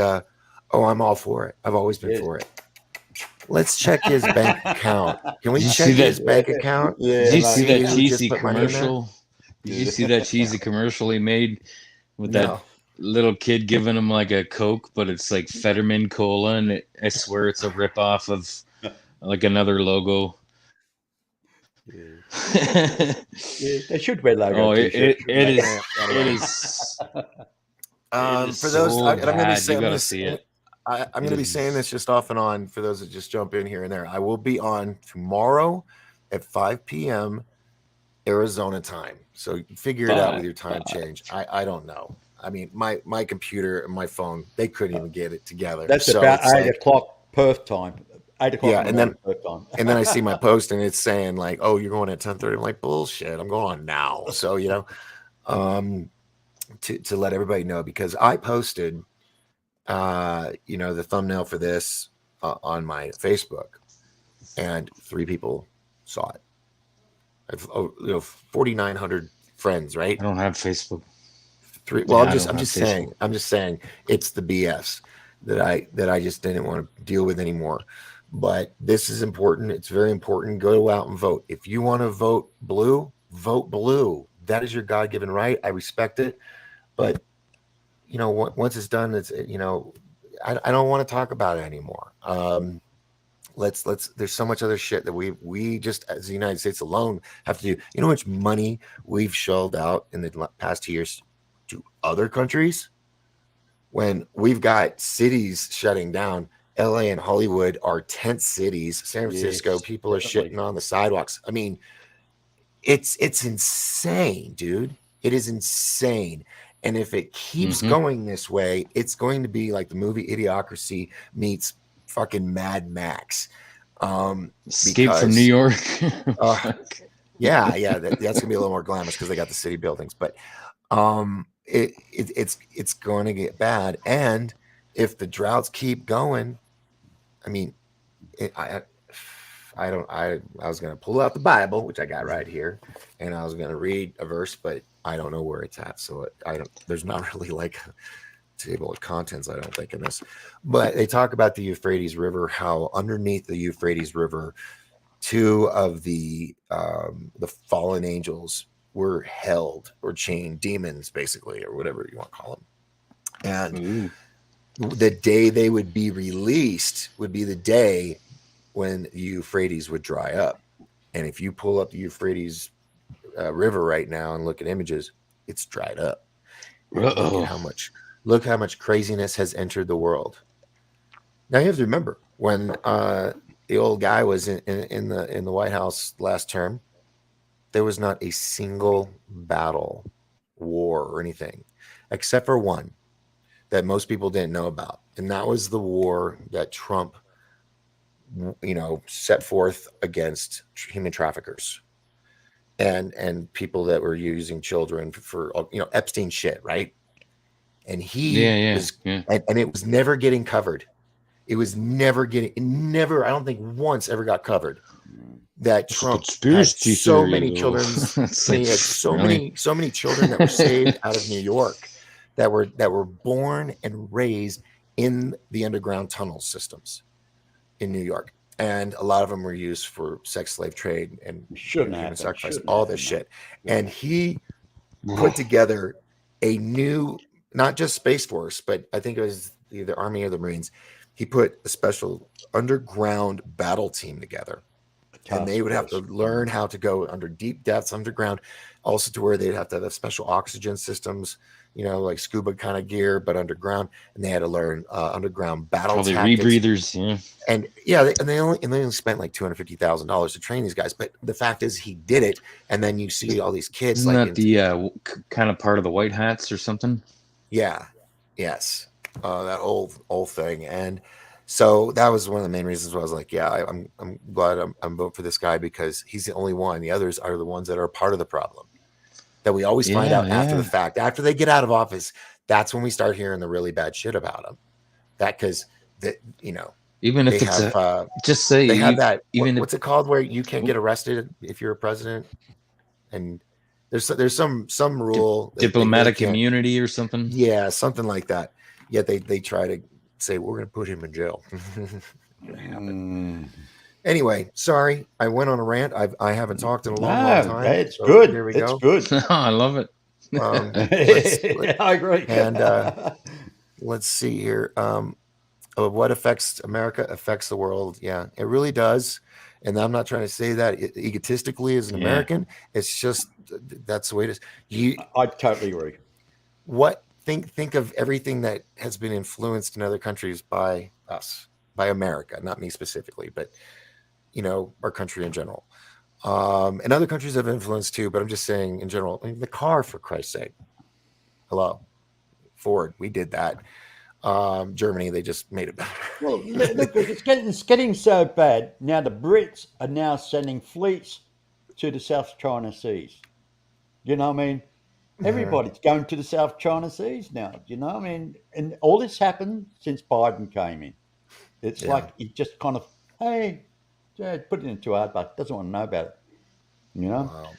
I'm all for it. I've always been for it. Let's check his bank account. Can we Did you check see that- his bank account? Yeah, Did you mate. see See that who just cheesy put money in there? commercial? Did you see that cheesy commercial he made with No. that little kid giving him like a Coke, but it's like Fetterman Cola, and I swear it's a ripoff of like another logo. Yeah, they should wear logo Oh, it t-shirts. is. For those, so I'm going to be bad. saying You gotta this. see it. I'm going to be saying this just off and on for those that just jump in here and there. I will be on tomorrow at 5 p.m. Arizona time. So figure it out with your time change. I don't know. I mean, my computer and my phone, they couldn't even get it together. That's So about it's 8 o'clock Perth time. 8 o'clock Yeah, in the and morning Perth time. and then I see my post and it's saying like, "Oh, you're going at 10:30." I'm like, "Bullshit! I'm going on now." So to let everybody know, because I posted, the thumbnail for this on my Facebook, and 3 people saw it. I've 4,900 friends, right? I don't have Facebook. 3. Well, Yeah, I don't I'm have just saying it's the BS that I just didn't want to deal with anymore. But this is important. It's very important. Go out and vote. If you want to vote blue, vote blue. That is your God-given right. I respect it. But once it's done, it's I don't want to talk about it anymore. Let's there's so much other shit that we just as the United States alone have to do. You know how much money we've shelled out in the past years to other countries when we've got cities shutting down. LA and Hollywood are tent cities. San Francisco, Yes, people are definitely. shitting on the sidewalks. I mean, it's insane, dude. It is insane. And if it keeps going this way, it's going to be like the movie Idiocracy meets fucking Mad Max. Escape from New York. Yeah, that's gonna be a little more glamorous because they got the city buildings, but it's going to get bad. And if the droughts keep going, I mean, I was going to pull out the Bible, which I got right here, and I was going to read a verse, but I don't know where it's at. So there's not really like a table of contents, I don't think, in this. But they talk about the Euphrates River, how underneath the Euphrates River, two of the fallen angels were held or chained, demons basically, or whatever you want to call them. And Ooh. the day they would be released would be the day when the Euphrates would dry up. And if you pull up the Euphrates River right now and look at images, it's dried up. Uh-oh. Look how much craziness has entered the world. Now you have to remember when the old guy was in the White House last term, there was not a single battle, war, or anything, except for one that most people didn't know about, and that was the war that Trump, set forth against human traffickers and people that were using children for Epstein shit, right? And Yeah. and it was never getting covered. It was never I don't think once ever got covered that It's a Trump had conspiracy so theory, many though. children. It's He like, had so really? many children that were saved out of New York that were born and raised in the underground tunnel systems in New York. And a lot of them were used for sex slave trade and human sacrifice, all this shit. And he put together a new, not just Space Force, but I think it was the Army or the Marines. He put a special underground battle team together. And they would have to learn how to go under deep depths underground, also to where they'd have to have special oxygen systems, like scuba kind of gear, but underground. And they had to learn underground battle Probably tactics. rebreathers, yeah. And they only spent like $250,000 to train these guys. But the fact is, he did it. And then you see all these kids Isn't that the kind of part of the White Hats or something? Yeah. Yes. That old thing. And so that was one of the main reasons why I was like, yeah, I'm glad I'm voting for this guy, because he's the only one. The others are the ones that are part of the problem that we always find out after the fact. After they get out of office, that's when we start hearing the really bad shit about them. That because even if they it's have just say they have that even what's it called where you can't get arrested if you're a president, and there's some rule diplomatic immunity or something. Yeah, something like that. Yet they try to say we're going to put him in jail. Anyway, sorry, I went on a rant. I haven't talked in a long time. It's good. There we it's go. Good. I love it. I agree. And let's see here. What affects America affects the world. Yeah, it really does. And I'm not trying to say that egotistically as an American. It's just that's the way it is. I totally agree. What think of everything that has been influenced in other countries by us, by America, not me specifically, but our country in general. And other countries have influence too, but I'm just saying in general. I mean, the car, for Christ's sake. Hello, Ford, we did that. Germany, they just made it better. Well, look, it's getting so bad now. The Brits are now sending fleets to the South China Seas. You know what I mean? Everybody's going to the South China Seas now. You know what I mean? And all this happened since Biden came in. It's like he just kind of, hey, put it into hard, but doesn't want to know about it. Wow.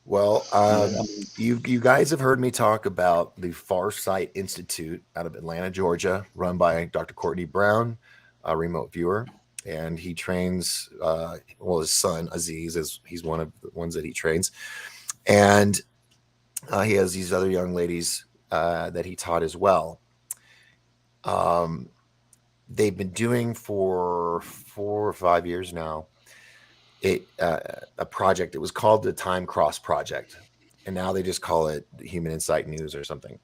Well, you guys have heard me talk about the Farsight Institute out of Atlanta, Georgia, run by Dr. Courtney Brown, a remote viewer, and he trains. His son Aziz he's one of the ones that he trains, and he has these other young ladies that he taught as well. They've been doing for 4 or 5 years now a project. It was called the Time Cross Project, and now they just call it Human Insight News or something.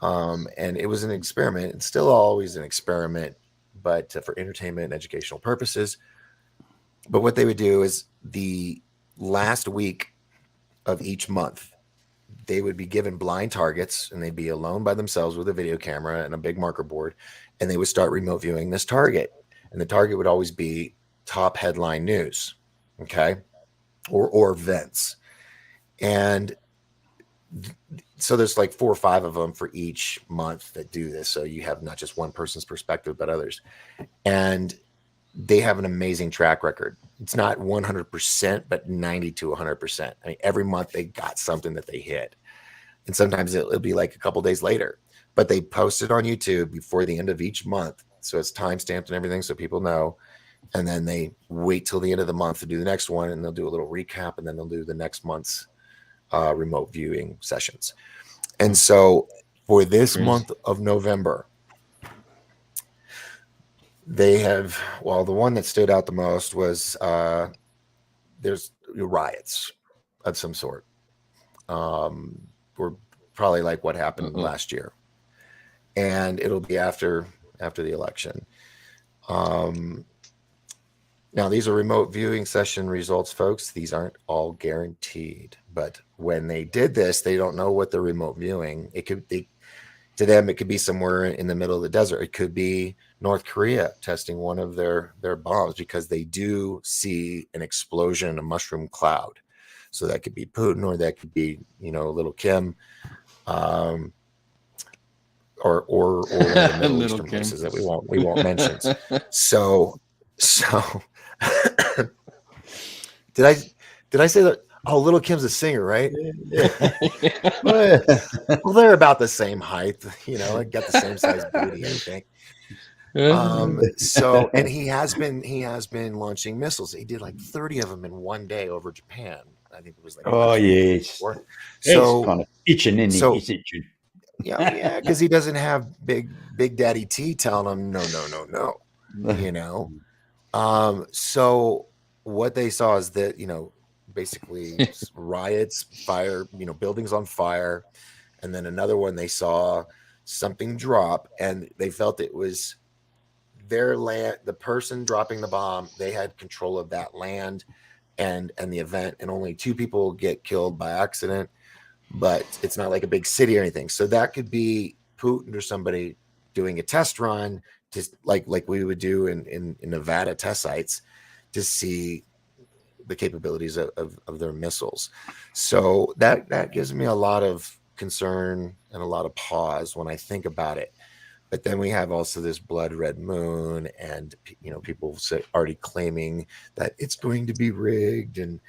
And it was an experiment. It's still always an experiment, but for entertainment and educational purposes. But what they would do is the last week of each month, they would be given blind targets, and they'd be alone by themselves with a video camera and a big marker board, and they would start remote viewing this target. And the target would always be top headline news, okay, or events. And So there's like 4 or 5 of them for each month that do this. So you have not just one person's perspective, but others. And they have an amazing track record. It's not 100%, but 90 to 100%. I mean, every month they got something that they hit. And sometimes it'll be like a couple days later, but they post it on YouTube before the end of each month. So it's time stamped and everything, so people know. And then they wait till the end of the month to do the next one, and they'll do a little recap, and then they'll do the next month's remote viewing sessions. And so for this month of November, they have, well, the one that stood out the most was there's riots of some sort. Were probably like what happened last year, and it'll be after the election. Now, these are remote viewing session results, folks. These aren't all guaranteed, but when they did this, they don't know what they're remote viewing. To them, it could be somewhere in the middle of the desert. It could be North Korea testing one of their bombs, because they do see an explosion, a mushroom cloud. So that could be Putin, or that could be, little Kim, or one of the Middle Eastern places that we won't mention. So did I say that? Oh, Little Kim's a singer, right? Yeah. Well, they're about the same height, got the same size booty, I think. So, and he has been launching missiles. He did like 30 of them in one day over Japan. I think it was like, oh yes, so it's kind of itching, isn't so he's itching. yeah, because he doesn't have Big Daddy T telling him no. So what they saw is that basically riots, fire, buildings on fire, and then another one they saw something drop, and they felt it was their land, the person dropping the bomb. They had control of that land and the event, and only 2 people get killed by accident, but it's not like a big city or anything. So that could be Putin or somebody doing a test run, just like we would do in Nevada test sites, to see the capabilities of their missiles. So that gives me a lot of concern and a lot of pause when I think about it. But then we have also this blood red moon, and people already claiming that it's going to be rigged, and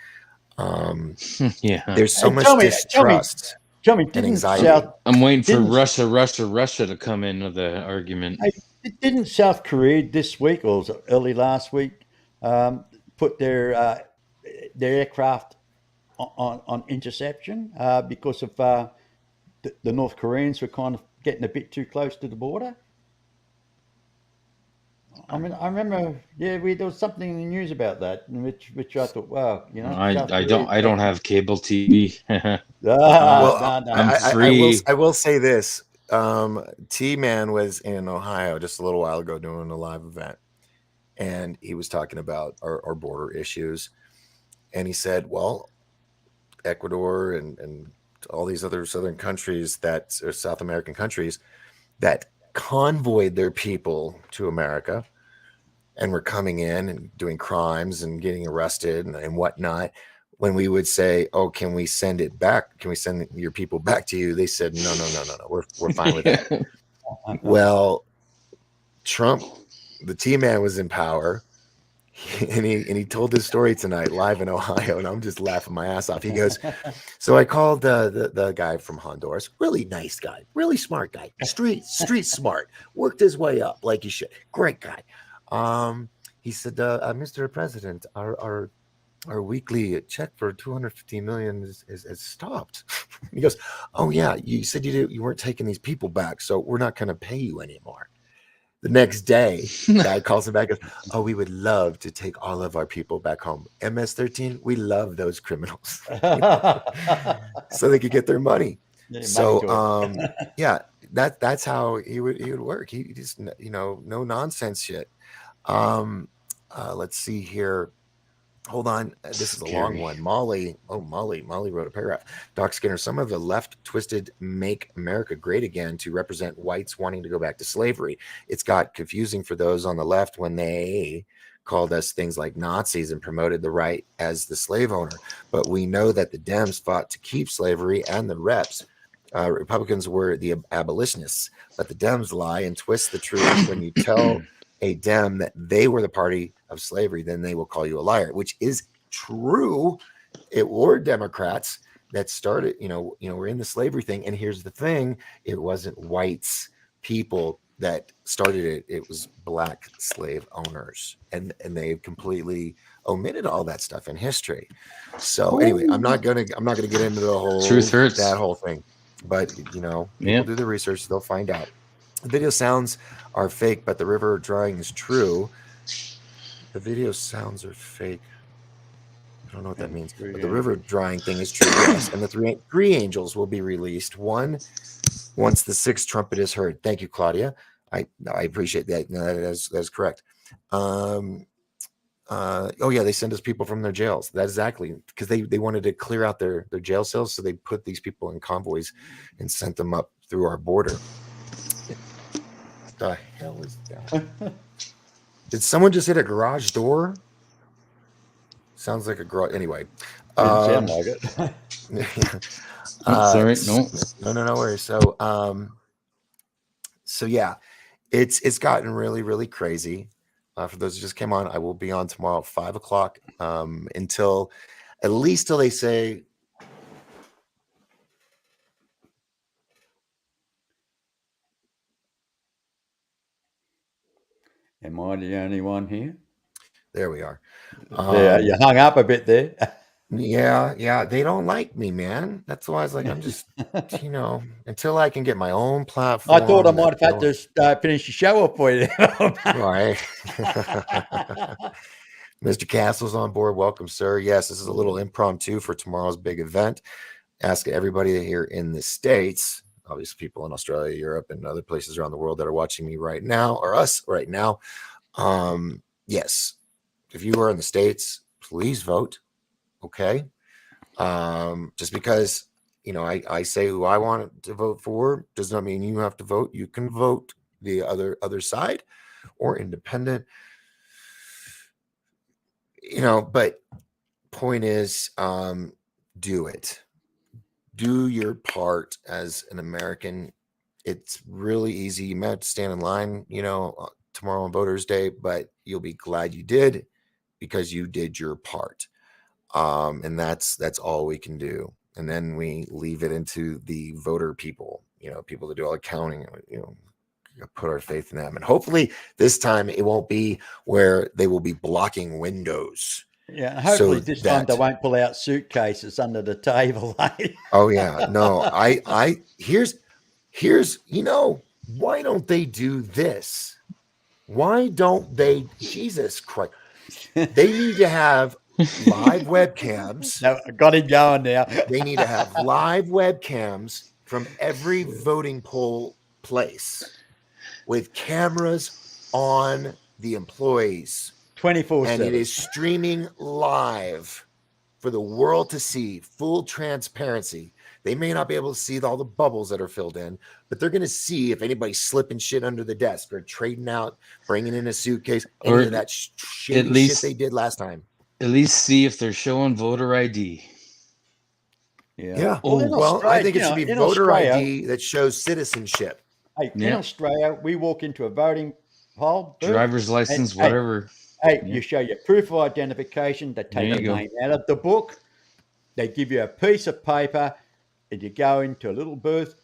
there's so much distrust and anxiety. I'm waiting for Russia to come in with the argument. Didn't South Korea this week, or was it early last week, put their aircraft on interception because of the North Koreans were kind of getting a bit too close to the border? I mean, I remember, there was something in the news about that, which I thought, wow, I don't have cable TV. I'm free. I will say this. T-Man was in Ohio just a little while ago doing a live event, and he was talking about our border issues, and he said, well, Ecuador and all these other southern countries or South American countries that convoyed their people to America and were coming in and doing crimes and getting arrested and whatnot. When we would say, oh, can we send it back? Can we send your people back to you? They said, no. We're fine with that. Well, Trump, the T-Man, was in power. And he told this story tonight live in Ohio, and I'm just laughing my ass off. He goes, so I called the guy from Honduras, really nice guy, really smart guy, street smart, worked his way up like he should, great guy. He said, Mr. President, our weekly check for $250 million is stopped. He goes, oh yeah, you said you weren't taking these people back, so we're not going to pay you anymore. The next day, guy calls him back and goes, oh, we would love to take all of our people back home. MS-13, we love those criminals. So they could get their money. Yeah, that's how he would work. He just, no nonsense shit. Let's see here. Hold on. This is a long one. Molly wrote a paragraph. Doc Skinner, some of the left twisted make America great again to represent whites wanting to go back to slavery. It's got confusing for those on the left when they called us things like Nazis and promoted the right as the slave owner. But we know that the Dems fought to keep slavery, and the reps. Republicans were the abolitionists, but the Dems lie and twist the truth. When you tell a Dem that they were the party of slavery, then they will call you a liar, which is true. It were Democrats that started, we're in the slavery thing. And here's the thing: it wasn't whites, people that started it. It was black slave owners, and they've completely omitted all that stuff in history. So anyway, I'm not gonna get into the whole Truth hurts. that whole thing, but people Yeah. do the research, they'll find out. The video sounds are fake, but the river drawing is true. The video sounds are fake. I don't know what that means, but the river drawing thing is true. Yes, and the three angels will be released. One once the sixth trumpet is heard. Thank you, Claudia. I appreciate that. No, that is correct. Oh yeah, they send us people from their jails. That's exactly because they wanted to clear out their jail cells, so they put these people in convoys and sent them up through our border. What the hell is that? Did someone just hit a garage door? Sounds like a garage. Anyway, Didn't sound like it. Sorry, no. No worries. So yeah, it's gotten really, really crazy. For those who just came on, I will be on tomorrow at 5:00 until at least till they say. Am I the only one here? There we are. Yeah, you hung up a bit there. Yeah. They don't like me, man. That's why I was like, I'm just, until I can get my own platform. I thought I might have had to finish the show up for you. All right. Mr. Castle's on board. Welcome, sir. Yes, this is a little impromptu for tomorrow's big event. Ask everybody here in the States, obviously people in Australia, Europe, and other places around the world that are watching me right now, or us right now. Yes, if you are in the States, please vote. Okay. Just because, I say who I want to vote for does not mean you have to vote. You can vote the other side or independent, but point is, do it. Do your part as an American. It's really easy. You might have to stand in line, tomorrow on Voters Day, but you'll be glad you did because you did your part. And that's all we can do. And then we leave it into the voter people, people that do all the counting, put our faith in them. And hopefully this time it won't be where they will be blocking windows. Yeah, hopefully this time they won't pull out suitcases under the table. Oh yeah, no, here's, why don't they do this? Why don't they, Jesus Christ, they need to have live webcams. No, I got it going now. They need to have live webcams from every voting poll place with cameras on the employees. 24/7. And it is streaming live for the world to see, full transparency. They may not be able to see all the bubbles that are filled in, but they're going to see if anybody's slipping shit under the desk or trading out, bringing in a suitcase, or any of that shady shit they did last time. At least see if they're showing voter ID. Yeah. Well, I think it should be voter ID that shows citizenship. Hey, in Australia, we walk into a voting poll, driver's license, whatever. You show your proof of identification. They take your name out of the book. They give you a piece of paper, and you go into a little booth,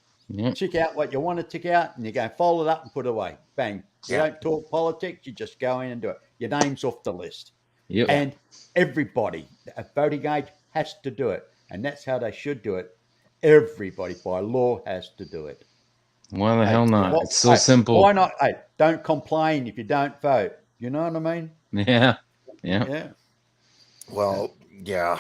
tick out what you want to tick out, and you go fold it up and put it away. Bang. You don't talk politics. You just go in and do it. Your name's off the list. Yep. And everybody at voting age has to do it. And that's how they should do it. Everybody by law has to do it. Why the hell not? It's so simple. Why not? Hey, don't complain if you don't vote. You know what I mean? Yeah. Well, yeah.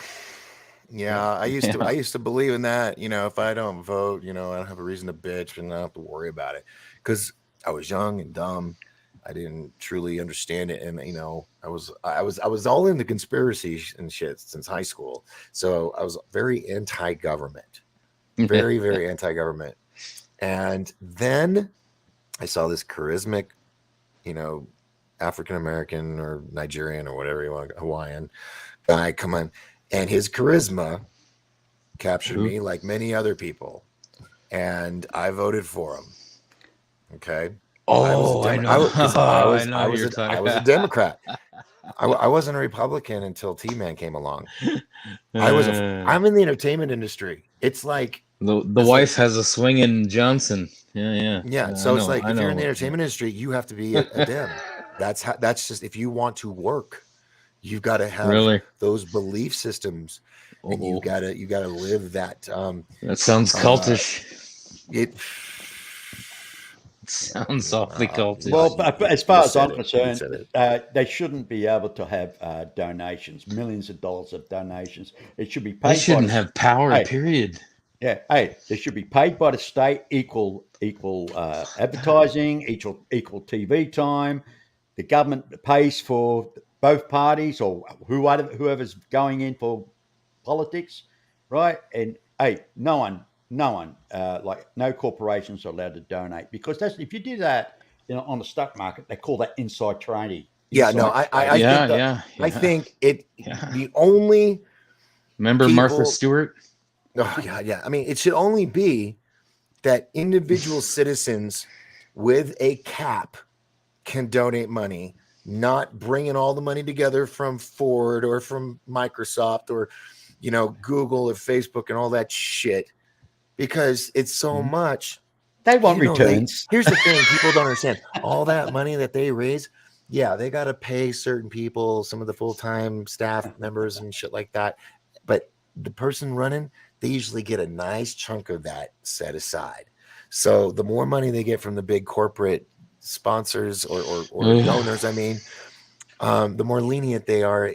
I used to believe in that. If I don't vote, I don't have a reason to bitch and I don't have to worry about it because I was young and dumb. I didn't truly understand it, and I was all into conspiracy and shit since high school. So I was very anti-government, very very anti-government. And then I saw this charismatic, African American or Nigerian or whatever you want, Hawaiian guy come on, and his charisma captured me like many other people, and I voted for him. Okay. Oh, I know. I know who you're talking I was a about. Democrat. I wasn't a Republican until T-Man came along. I'm in the entertainment industry. It's like the it's wife like, has a swinging Johnson. Yeah. yeah. So it's like, if you're in the entertainment industry, you have to be a Dem. That's just, if you want to work, you've got to have Really? those belief systems, and you gotta live that. That sounds cultish. It sounds awfully cultish. Well, as far as I'm You concerned, said it. they shouldn't be able to have donations, millions of dollars of donations. It should be paid. They shouldn't have power. Hey, period. Yeah, hey, they should be paid by the state, equal advertising, equal TV time. The government pays for both parties or whoever's going in for politics, right? And hey, no one, like no corporations are allowed to donate, because that's, if you do that, on the stock market, they call that inside trading. Yeah, no, I think the only remember Martha Stewart. Oh God, yeah. I mean, it should only be that individual citizens with a cap can donate money, not bringing all the money together from Ford or from Microsoft or, Google or Facebook and all that shit, because it's so much. They want returns. Here's the thing: people don't understand all that money that they raise. Yeah, they got to pay certain people, some of the full-time staff members and shit like that, but the person running, they usually get a nice chunk of that set aside. So the more money they get from the big corporate sponsors or donors, the more lenient they are,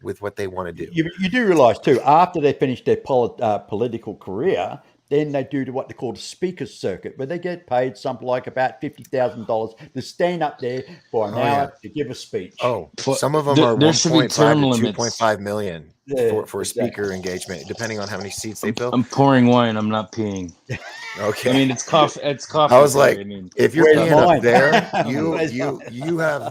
with what they want to do. You do realize too, after they finish their political career, then they do what they call the speaker's circuit, where they get paid something like about $50,000 to stand up there for an hour to give a speech. Oh, some of them are there should be term limits. 2.5 million for a speaker engagement, depending on how many seats they fill. I'm pouring wine. I'm not peeing. Okay. I mean, it's coffee. It's coffee. I was like, if you're peeing up there,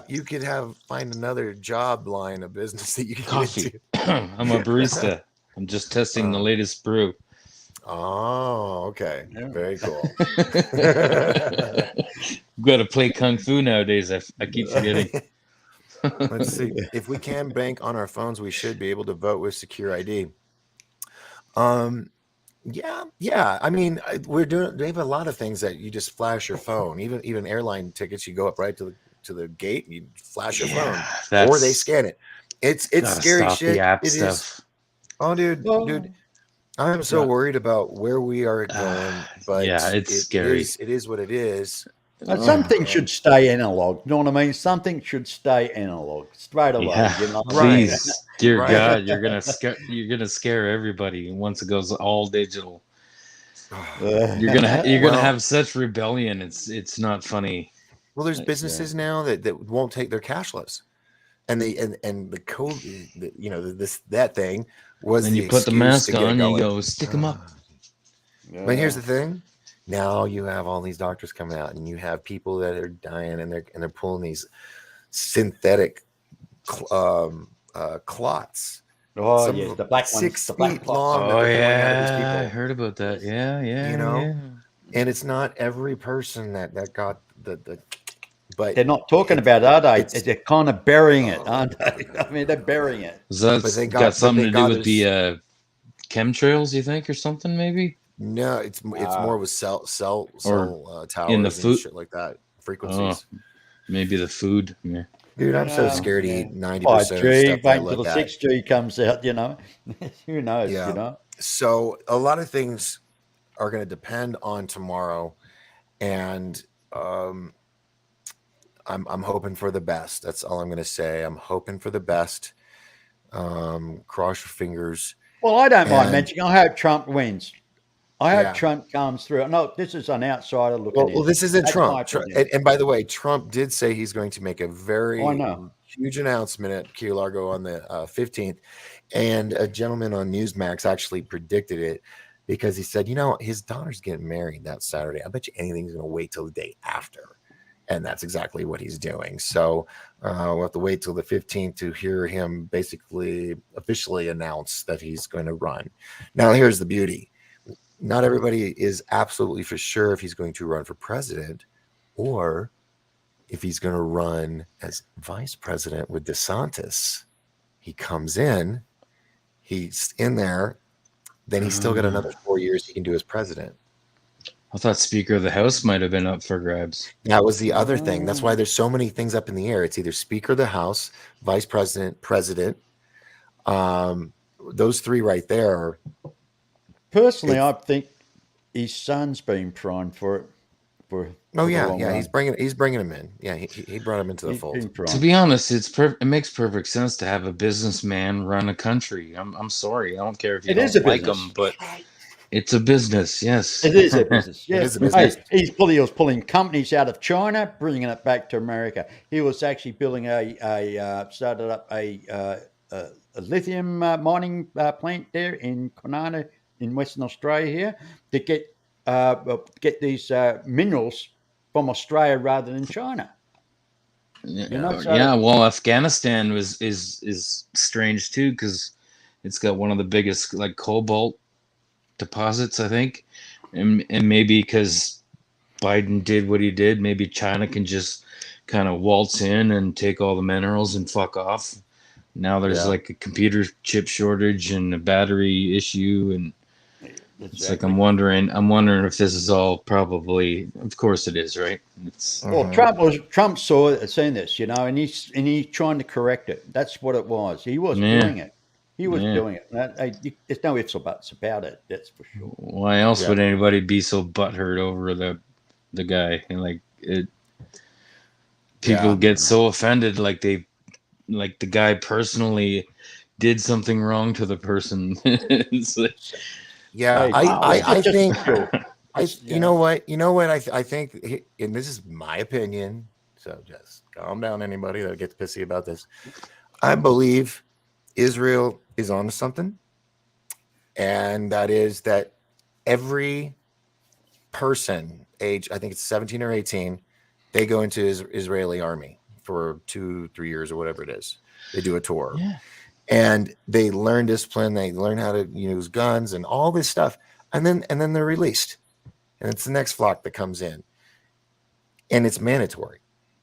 you could find another job line of business that you can coffee. I'm a barista. I'm just testing the latest brew. Oh, okay. Yeah. Very cool. Got to play Kung Fu nowadays. I keep forgetting. Let's see. If we can bank on our phones, we should be able to vote with secure ID. Yeah. I mean, they have a lot of things that you just flash your phone. Even airline tickets, you go up right to the gate and you flash your phone, or they scan it. It's scary shit. It is. Oh, dude. I'm so worried about where we are going, but it's scary. It is what it is. Something should stay analog. You know what I mean? Something should stay analog straight away. Yeah, please, dear God, you're gonna scare everybody once it goes all digital. You're gonna have such rebellion. It's not funny. Well, there's businesses now that won't take their cashless, and the COVID, that thing was. Then you put the mask on, you go stick them up. But here's the thing: now you have all these doctors coming out, and you have people that are dying, and they're pulling these synthetic clots. Oh yeah, the black 6 ones, feet long. Oh yeah, I heard about that. Yeah. And it's not every person that got the. But they're not talking about it, are they? They're kind of burying it, aren't they? I mean, they're burying it. So that's got something to do with the chemtrails, you think, or something, maybe? No, it's more with cell towers in the food, and shit like that. Frequencies. Maybe the food. Yeah. Dude, I'm so scared to eat 90% 5G, wait until the 6G comes out, Who knows, So a lot of things are going to depend on tomorrow, and I'm hoping for the best. That's all I'm going to say. I'm hoping for the best. Cross your fingers. Well, I don't mind mentioning, I hope Trump wins. I hope Trump comes through. No, this is an outsider looking. Well, this isn't Trump. And by the way, Trump did say he's going to make a very huge announcement at Key Largo on the 15th. And a gentleman on Newsmax actually predicted it, because he said, his daughter's getting married that Saturday. I bet you anything's going to wait till the day after. And that's exactly what he's doing. So we'll have to wait till the 15th to hear him basically officially announce that he's going to run. Now, here's the beauty. Not everybody is absolutely for sure if he's going to run for president or if he's going to run as vice president with DeSantis. He comes in, he's in there, then he's still got another 4 years he can do as president. I thought Speaker of the House might have been up for grabs. That was the other thing. That's why there's so many things up in the air. It's either Speaker of the House, Vice President, President. Those three right there. Personally, I think his son's been primed for it. For Oh the yeah, long run. he's bringing him in. Yeah, he brought him into the He's fold. been primed. To be honest, it makes perfect sense to have a businessman run a country. I'm sorry, I don't care if you It is don't a like business. him, but it's a business. Yes, It is a business. Yeah. It is a business. Hey, he was pulling companies out of China, bringing it back to America. He was actually building started up a lithium mining plant there in Kwinana in Western Australia here to get these minerals from Australia rather than China. Yeah, well, Afghanistan is strange too because it's got one of the biggest like cobalt deposits, I think, and maybe because Biden did what he did, maybe China can just kind of waltz in and take all the minerals and fuck off. Now there's like a computer chip shortage and a battery issue, and it's like I'm wondering if this is all probably, of course it is, right? It's Well, Trump seen this, and he's trying to correct it. That's what it was. He was doing it. He was doing it. There's no ifs or buts about it. That's for sure. Why else would anybody be so butthurt over the guy? And like it, people get so offended, like the guy personally did something wrong to the person. It's like, Yeah, Hey, I just think sure. you know what I think, and this is my opinion. So just calm down, anybody that gets pissy about this. I believe Israel is onto something, and that is that every person age, I think it's 17 or 18, they go into Israeli army for 2-3 years or whatever it is. They do a tour. Yeah. And they learn discipline, they learn how to use guns and all this stuff, and then they're released, and it's the next flock that comes in, and it's mandatory,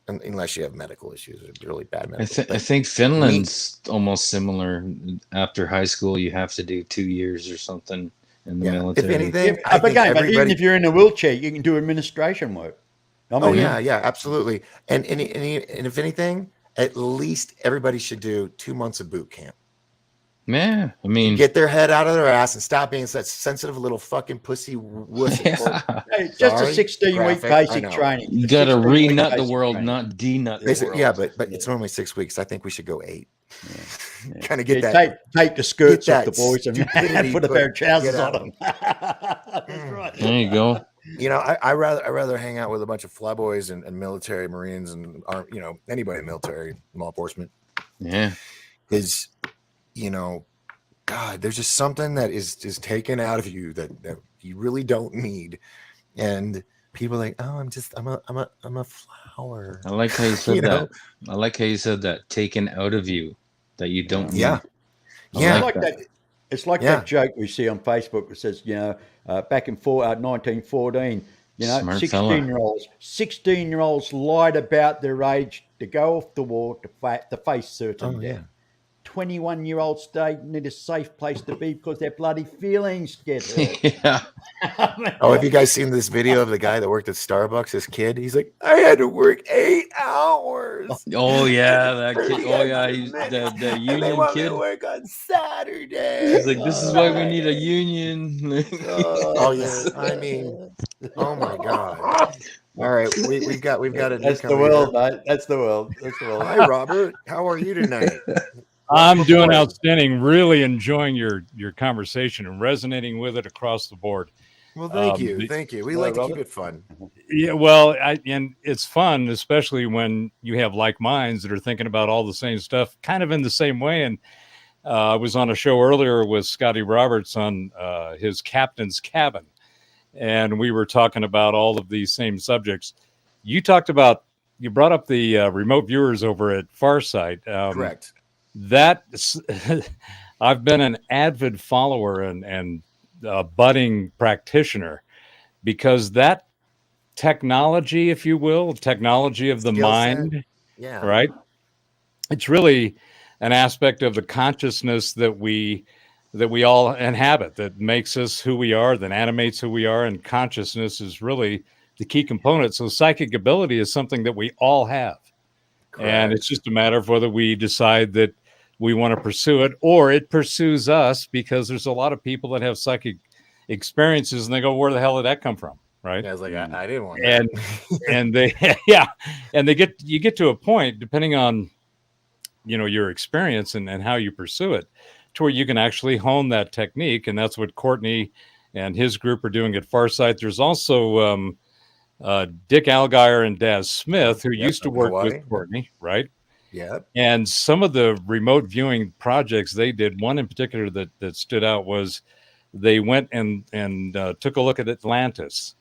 unless you have medical issues or really bad medical. I think Finland's almost similar. After high school, you have to do 2 years or something in the military. If anything, But even if you're in a wheelchair, you can do administration work. Yeah, absolutely. And if anything, at least everybody should do 2 months of boot camp. Yeah, I mean, Get their head out of their ass and stop being such sensitive little fucking pussy wussy. Hey, just a Sorry, 16-week graphic, I basic know. training. you got to 16-week re-nut the basic world, training. not de-nut the world. Yeah, but it's normally 6 weeks. I think we should go 8. Yeah. Kind of get that. Take the skirts get off the that boys and stupidity put a pair of get trousers out on of them. That's right. There you go. I rather hang out with a bunch of flyboys and military Marines and anybody in military law enforcement. Yeah, Because God, there's just something that is taken out of you that you really don't need, and people are like, oh, I'm a flower. I like how you said that. I like how you said that. Taken out of you, that you don't need. Yeah. I It's like that. It's like that joke we see on Facebook that says, back in 1914, Smart fella. 16-year-olds lied about their age to go off the war to face certain death. 21-year-olds today need a safe place to be because their bloody feelings get hurt. Yeah. Have you guys seen this video of the guy that worked at Starbucks? This kid, he's like, I had to work 8 hours. Oh yeah, that kid. Oh yeah, he's the and they union want me kid. to work on Saturday. He's like, this is why we need a union. I mean, oh my God. All right, we've got a That's the newcomer world, here. mate. That's the world. That's the world. Hi, Robert. How are you tonight? I'm doing outstanding. Really enjoying your conversation and resonating with it across the board. Well, thank you. We like to keep it fun. Yeah, well, and it's fun, especially when you have like minds that are thinking about all the same stuff, kind of in the same way. And I was on a show earlier with Scotty Roberts on his Captain's Cabin, and we were talking about all of these same subjects. You talked about you brought up the remote viewers over at Farsight. Correct. That I've been an avid follower and budding practitioner because that technology, if you will, technology of the Skill set. mind, Yeah. right? It's really an aspect of the consciousness that we all inhabit that makes us who we are, that animates who we are, and consciousness is really the key component. So psychic ability is something that we all have. And it's Correct. just a matter of whether we decide that we want to pursue it or it pursues us, because there's a lot of people that have psychic experiences and they go, where the hell did that come from? Right. Yeah, I was like, I didn't want And that. and they yeah. And you get to a point, depending on your experience and how you pursue it, to where you can actually hone that technique. And that's what Courtney and his group are doing at Farsight. There's also Dick Algeier and Daz Smith, who Yep, used to up in work with Hawaii. Courtney, right? Yep. And some of the remote viewing projects they did, one in particular that stood out was they went and took a look at Atlantis,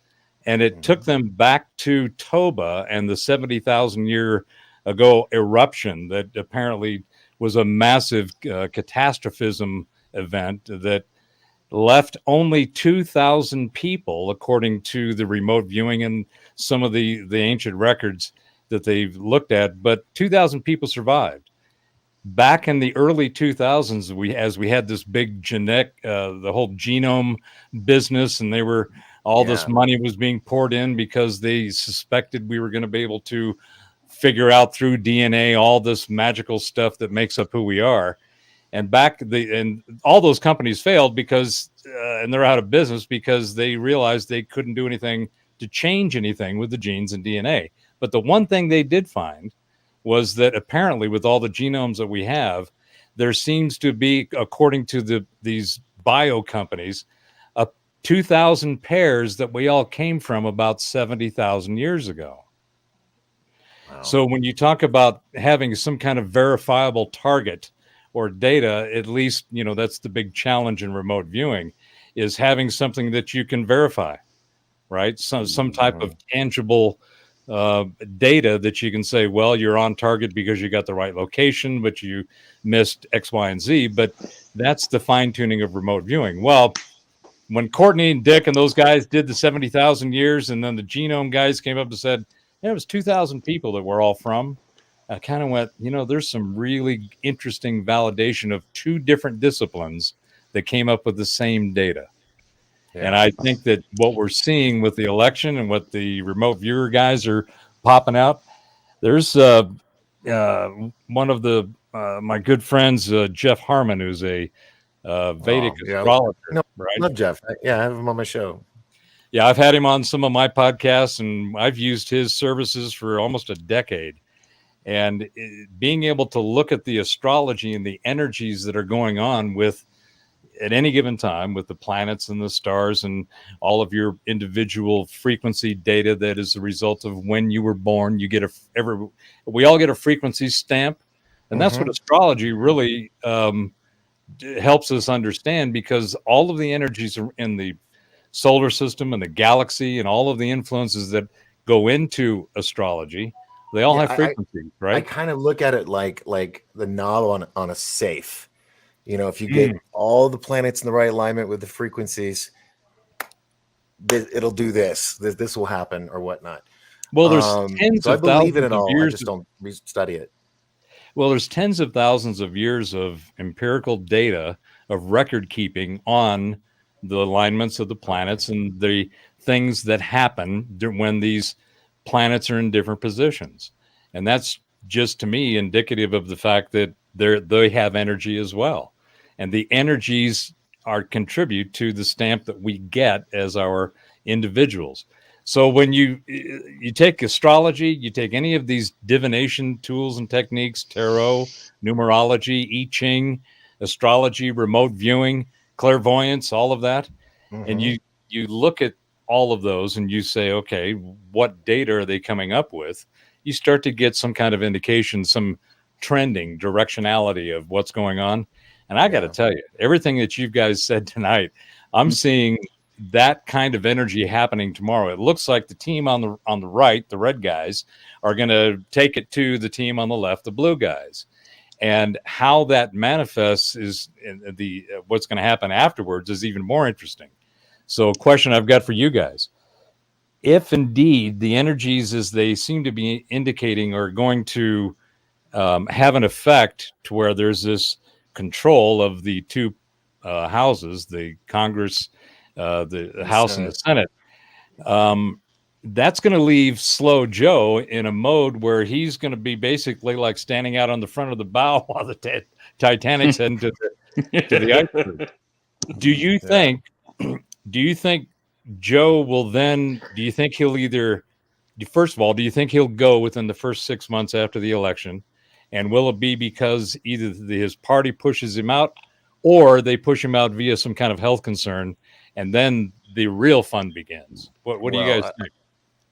and it took them back to Toba and the 70,000 year ago eruption that apparently was a massive catastrophism event that left only 2,000 people, according to the remote viewing and some of the ancient records that they've looked at. But 2,000 people survived. Back in the early 2000s, as we had this big genetic, the whole genome business, and all this money was being poured in because they suspected we were going to be able to figure out through DNA all this magical stuff that makes up who we are. And all those companies failed because, and they're out of business because they realized they couldn't do anything to change anything with the genes and DNA. But the one thing they did find was that apparently, with all the genomes that we have, there seems to be, according to these bio companies, 2,000 pairs that we all came from about 70,000 years ago. Wow. So when you talk about having some kind of verifiable target or data, at least, that's the big challenge in remote viewing, is having something that you can verify, right? Some type of tangible data that you can say, well, you're on target because you got the right location, but you missed X, Y, and Z. But that's the fine tuning of remote viewing. Well, when Courtney and Dick and those guys did the 70,000 years, and then the genome guys came up and said, it was 2,000 people that we're all from, I kind of went, there's some really interesting validation of two different disciplines that came up with the same data. Yeah. And I think that what we're seeing with the election and what the remote viewer guys are popping out, there's one of my good friends, Jeff Harmon, who's a Vedic astrologer. No, right? Love Jeff. Yeah, I have him on my show. Yeah, I've had him on some of my podcasts, and I've used his services for almost a decade. And being able to look at the astrology and the energies that are going on at any given time with the planets and the stars and all of your individual frequency data that is the result of when you were born. You get we all get a frequency stamp, and that's what astrology really helps us understand, because all of the energies in the solar system and the galaxy and all of the influences that go into astrology, they all have frequencies, right? I kind of look at it like the knob on a safe. If you get all the planets in the right alignment with the frequencies, it'll do this. This will happen or whatnot. Well, there's tens so of I believe thousands in it all. of years. I just don't study it. Well, there's tens of thousands of years of empirical data of record keeping on the alignments of the planets and the things that happen when these planets are in different positions. And that's just, to me, indicative of the fact that they have energy as well. And the energies contribute to the stamp that we get as our individuals. So when you take astrology, you take any of these divination tools and techniques, tarot, numerology, I Ching, astrology, remote viewing, clairvoyance, all of that, and you look at all of those and you say, okay, what data are they coming up with? You start to get some kind of indication, some trending directionality of what's going on. And I got to tell you, everything that you guys said tonight, I'm seeing that kind of energy happening tomorrow. It looks like the team on the right, the red guys, are going to take it to the team on the left, the blue guys. And how that manifests is the what's going to happen afterwards is even more interesting. So, a question I've got for you guys: if indeed the energies, as they seem to be indicating, are going to have an effect to where there's this control of the two houses, the Congress, the House and the Senate, that's going to leave Slow Joe in a mode where he's going to be basically like standing out on the front of the bow while the Titanic's heading to the iceberg. Do you think? Do you think Joe will then? Do you think he'll either? First of all, do you think he'll go within the first 6 months after the election? And will it be because either his party pushes him out, or they push him out via some kind of health concern, and then the real fun begins? What do you guys think?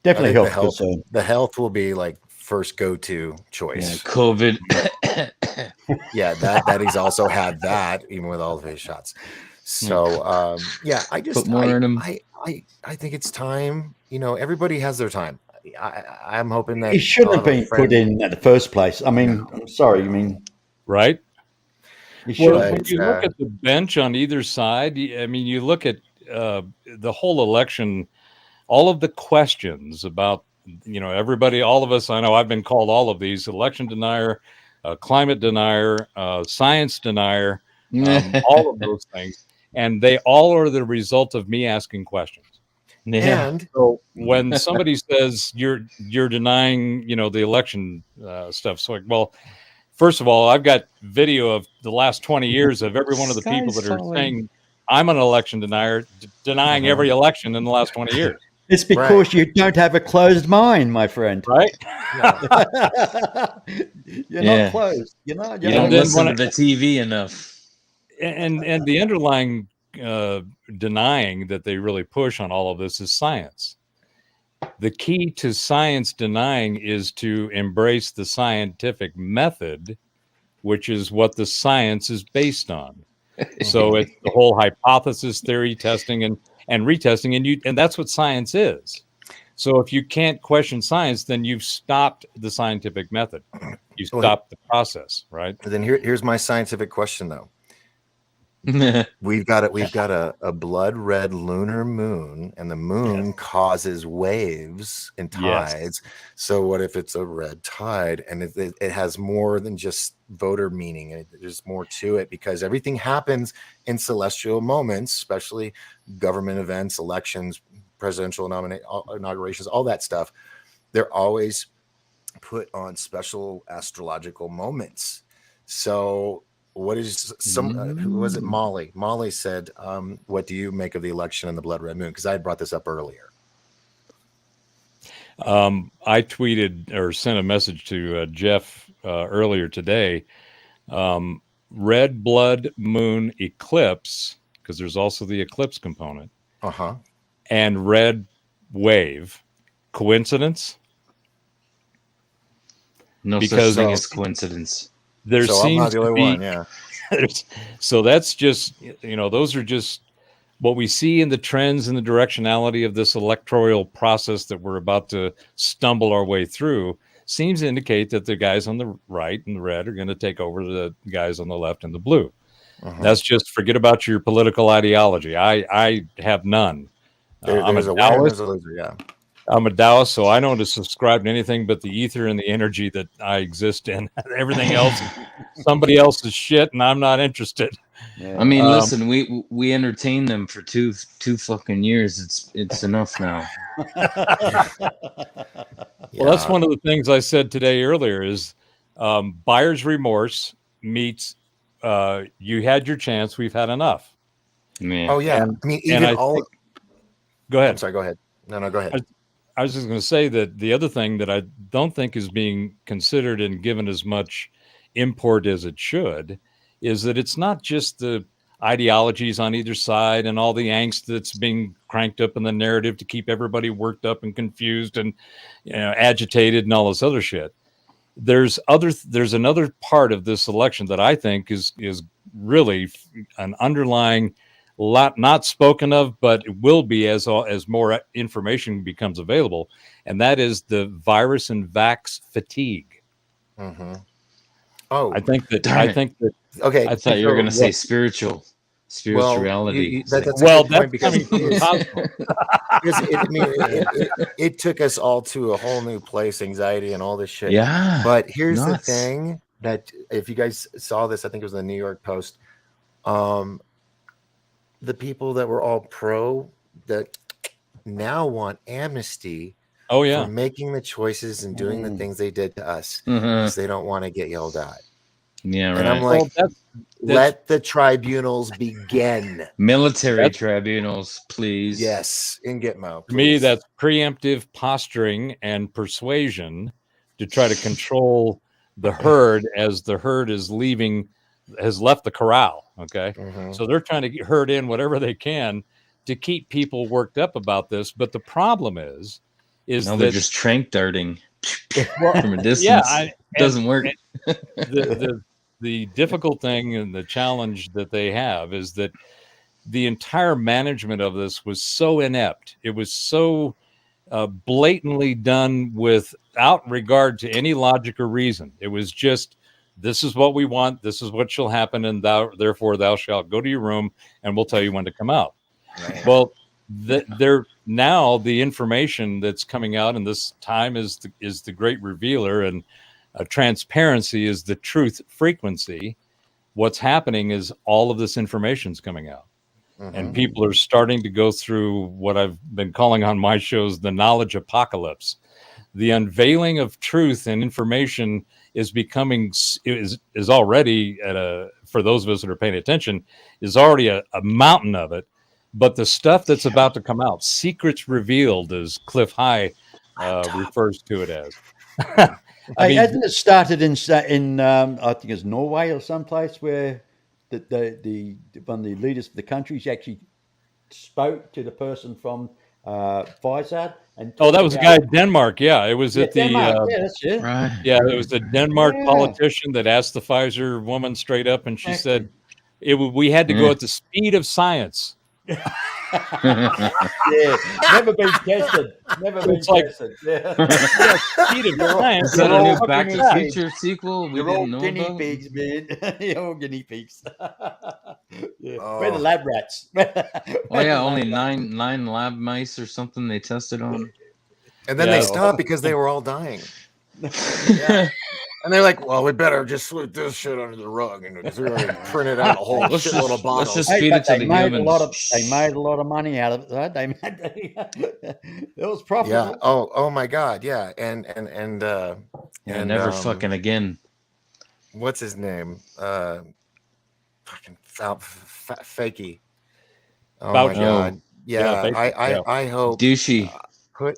Definitely health the concern. The health will be like first go-to choice. Yeah, COVID. Yeah, that he's also had that even with all of his shots. So yeah, I just Put more in him. I think it's time. You know, everybody has their time. I'm hoping that He shouldn't have been put in at the first place. I mean, I'm sorry. I mean, right? Well, when you look at the bench on either side, I mean, you look at the whole election, all of the questions about, you know, everybody, all of us, I know I've been called all of these: election denier, climate denier, science denier, all of those things. And they all are the result of me asking questions. Yeah. And so when somebody says you're denying, you know, the election stuff, so like, well, first of all, I've got video of the last 20 years of every one of the people that are saying I'm an election denier, denying every election in the last 20 years. It's because you don't have a closed mind, my friend. Right? You're not closed. You don't listen to the TV enough. And the underlying denying that they really push on all of this is science. The key to science denying is to embrace the scientific method, which is what the science is based on. So it's the whole hypothesis theory testing and retesting, and that's what science is. So if you can't question science, then you've stopped the scientific method. You stopped the process, right? But then here's my scientific question, though. We've got a blood red lunar moon, and the moon causes waves and tides. Yes. So what if it's a red tide, and it has more than just voter meaning? There's more to it, because everything happens in celestial moments, especially government events, elections, presidential inaugurations, all that stuff. They're always put on special astrological moments. So what is who was it? Molly said, what do you make of the election and the blood red moon? Because I had brought this up earlier. I tweeted or sent a message to Jeff earlier today. Red blood moon eclipse, because there's also the eclipse component. And red wave. Coincidence? No such thing as coincidence. There so seems I'm not the only to be, one, yeah. So that's just, you know, those are just what we see in the trends and the directionality of this electoral process that we're about to stumble our way through. Seems to indicate that the guys on the right and the red are going to take over the guys on the left and the blue. That's just, forget about your political ideology. I have none. I'm a Taoist. I'm a Taoist, so I don't subscribe to anything but the ether and the energy that I exist in. Everything else is somebody else's shit, and I'm not interested. I mean, listen, we entertained them for two fucking years. It's enough now. Well, that's one of the things I said today earlier is buyer's remorse meets you had your chance, we've had enough. Man. Oh, yeah. I mean, even go ahead. I'm sorry, go ahead. No, go ahead. I was just going to say that the other thing that I don't think is being considered and given as much import as it should is that it's not just the ideologies on either side and all the angst that's being cranked up in the narrative to keep everybody worked up and confused and, you know, agitated and all this other shit. There's another part of this election that I think is really an underlying lot not spoken of, but it will be as more information becomes available, and that is the virus and vax fatigue. Mm-hmm. Oh, I think that Darn it. okay. I thought you were so going to say what- spirituality. that's a well, good point that's coming from the cosmos. because it took us all to a whole new place, anxiety and all this shit. Yeah. But here's nuts. the thing that if you guys saw this, I think it was the New York Post. The people that were all pro that now want amnesty Oh yeah, for making the choices and doing the things they did to us Uh-huh. because they don't want to get yelled at. Yeah, And I'm right. like, well, let the tribunals begin. Military That's- tribunals, please. Yes, in Gitmo. to me, please. that's preemptive posturing and persuasion to try to control the herd as the herd has left the corral. Okay, Mhm. so they're trying to herd in whatever they can to keep people worked up about this. But the problem is No, they're that just trank darting from a distance. yeah, Doesn't work. the difficult thing and the challenge that they have is that the entire management of this was so inept. It was so blatantly done without regard to any logic or reason. It was just, this is what we want, this is what shall happen, and therefore thou shalt go to your room, and we'll tell you when to come out. Right. Well, now the information that's coming out, and this time is the great revealer, and transparency is the truth frequency. What's happening is all of this information's coming out. And people are starting to go through what I've been calling on my shows the knowledge apocalypse. The unveiling of truth and information is already for those of us that are paying attention, is already a mountain of it. But the stuff that's about to come out, secrets revealed, as Cliff High refers to it as. I mean, hasn't it started in I think it's Norway or someplace where the one of the leaders of the countries actually spoke to the person from Pfizer and that was a guy in Denmark. Yeah, it was at the Denmark. That's it. Right. yeah, it was a Denmark Yeah. politician that asked the Pfizer woman straight up, and she said we had to go Yeah. at the speed of science. Yeah, never been tested. Never been It's like- tested. Yeah. Speed of science. Is that a You're new all Back to the fucking Future sequel we You're all didn't know guinea about? pigs, man. You're all guinea pigs. Yeah. Oh. We're the lab rats. Oh yeah, only nine lab mice or something they tested on. And then Yeah. they stopped because they were all dying. Yeah. And they're like, well, we better just sweep this shit under the rug and because we already printed out a whole Let's shitload just- of bottles. let's just Hey, feed but it to they the made humans. they made a lot of money out of it. Though. It was profitable. Yeah. Oh my God. Yeah. And Yeah, never fucking again. what's his name? Fucking Fakey. Oh Fauci. my God. Yeah, Yeah. Fakey, I hope Douchey. put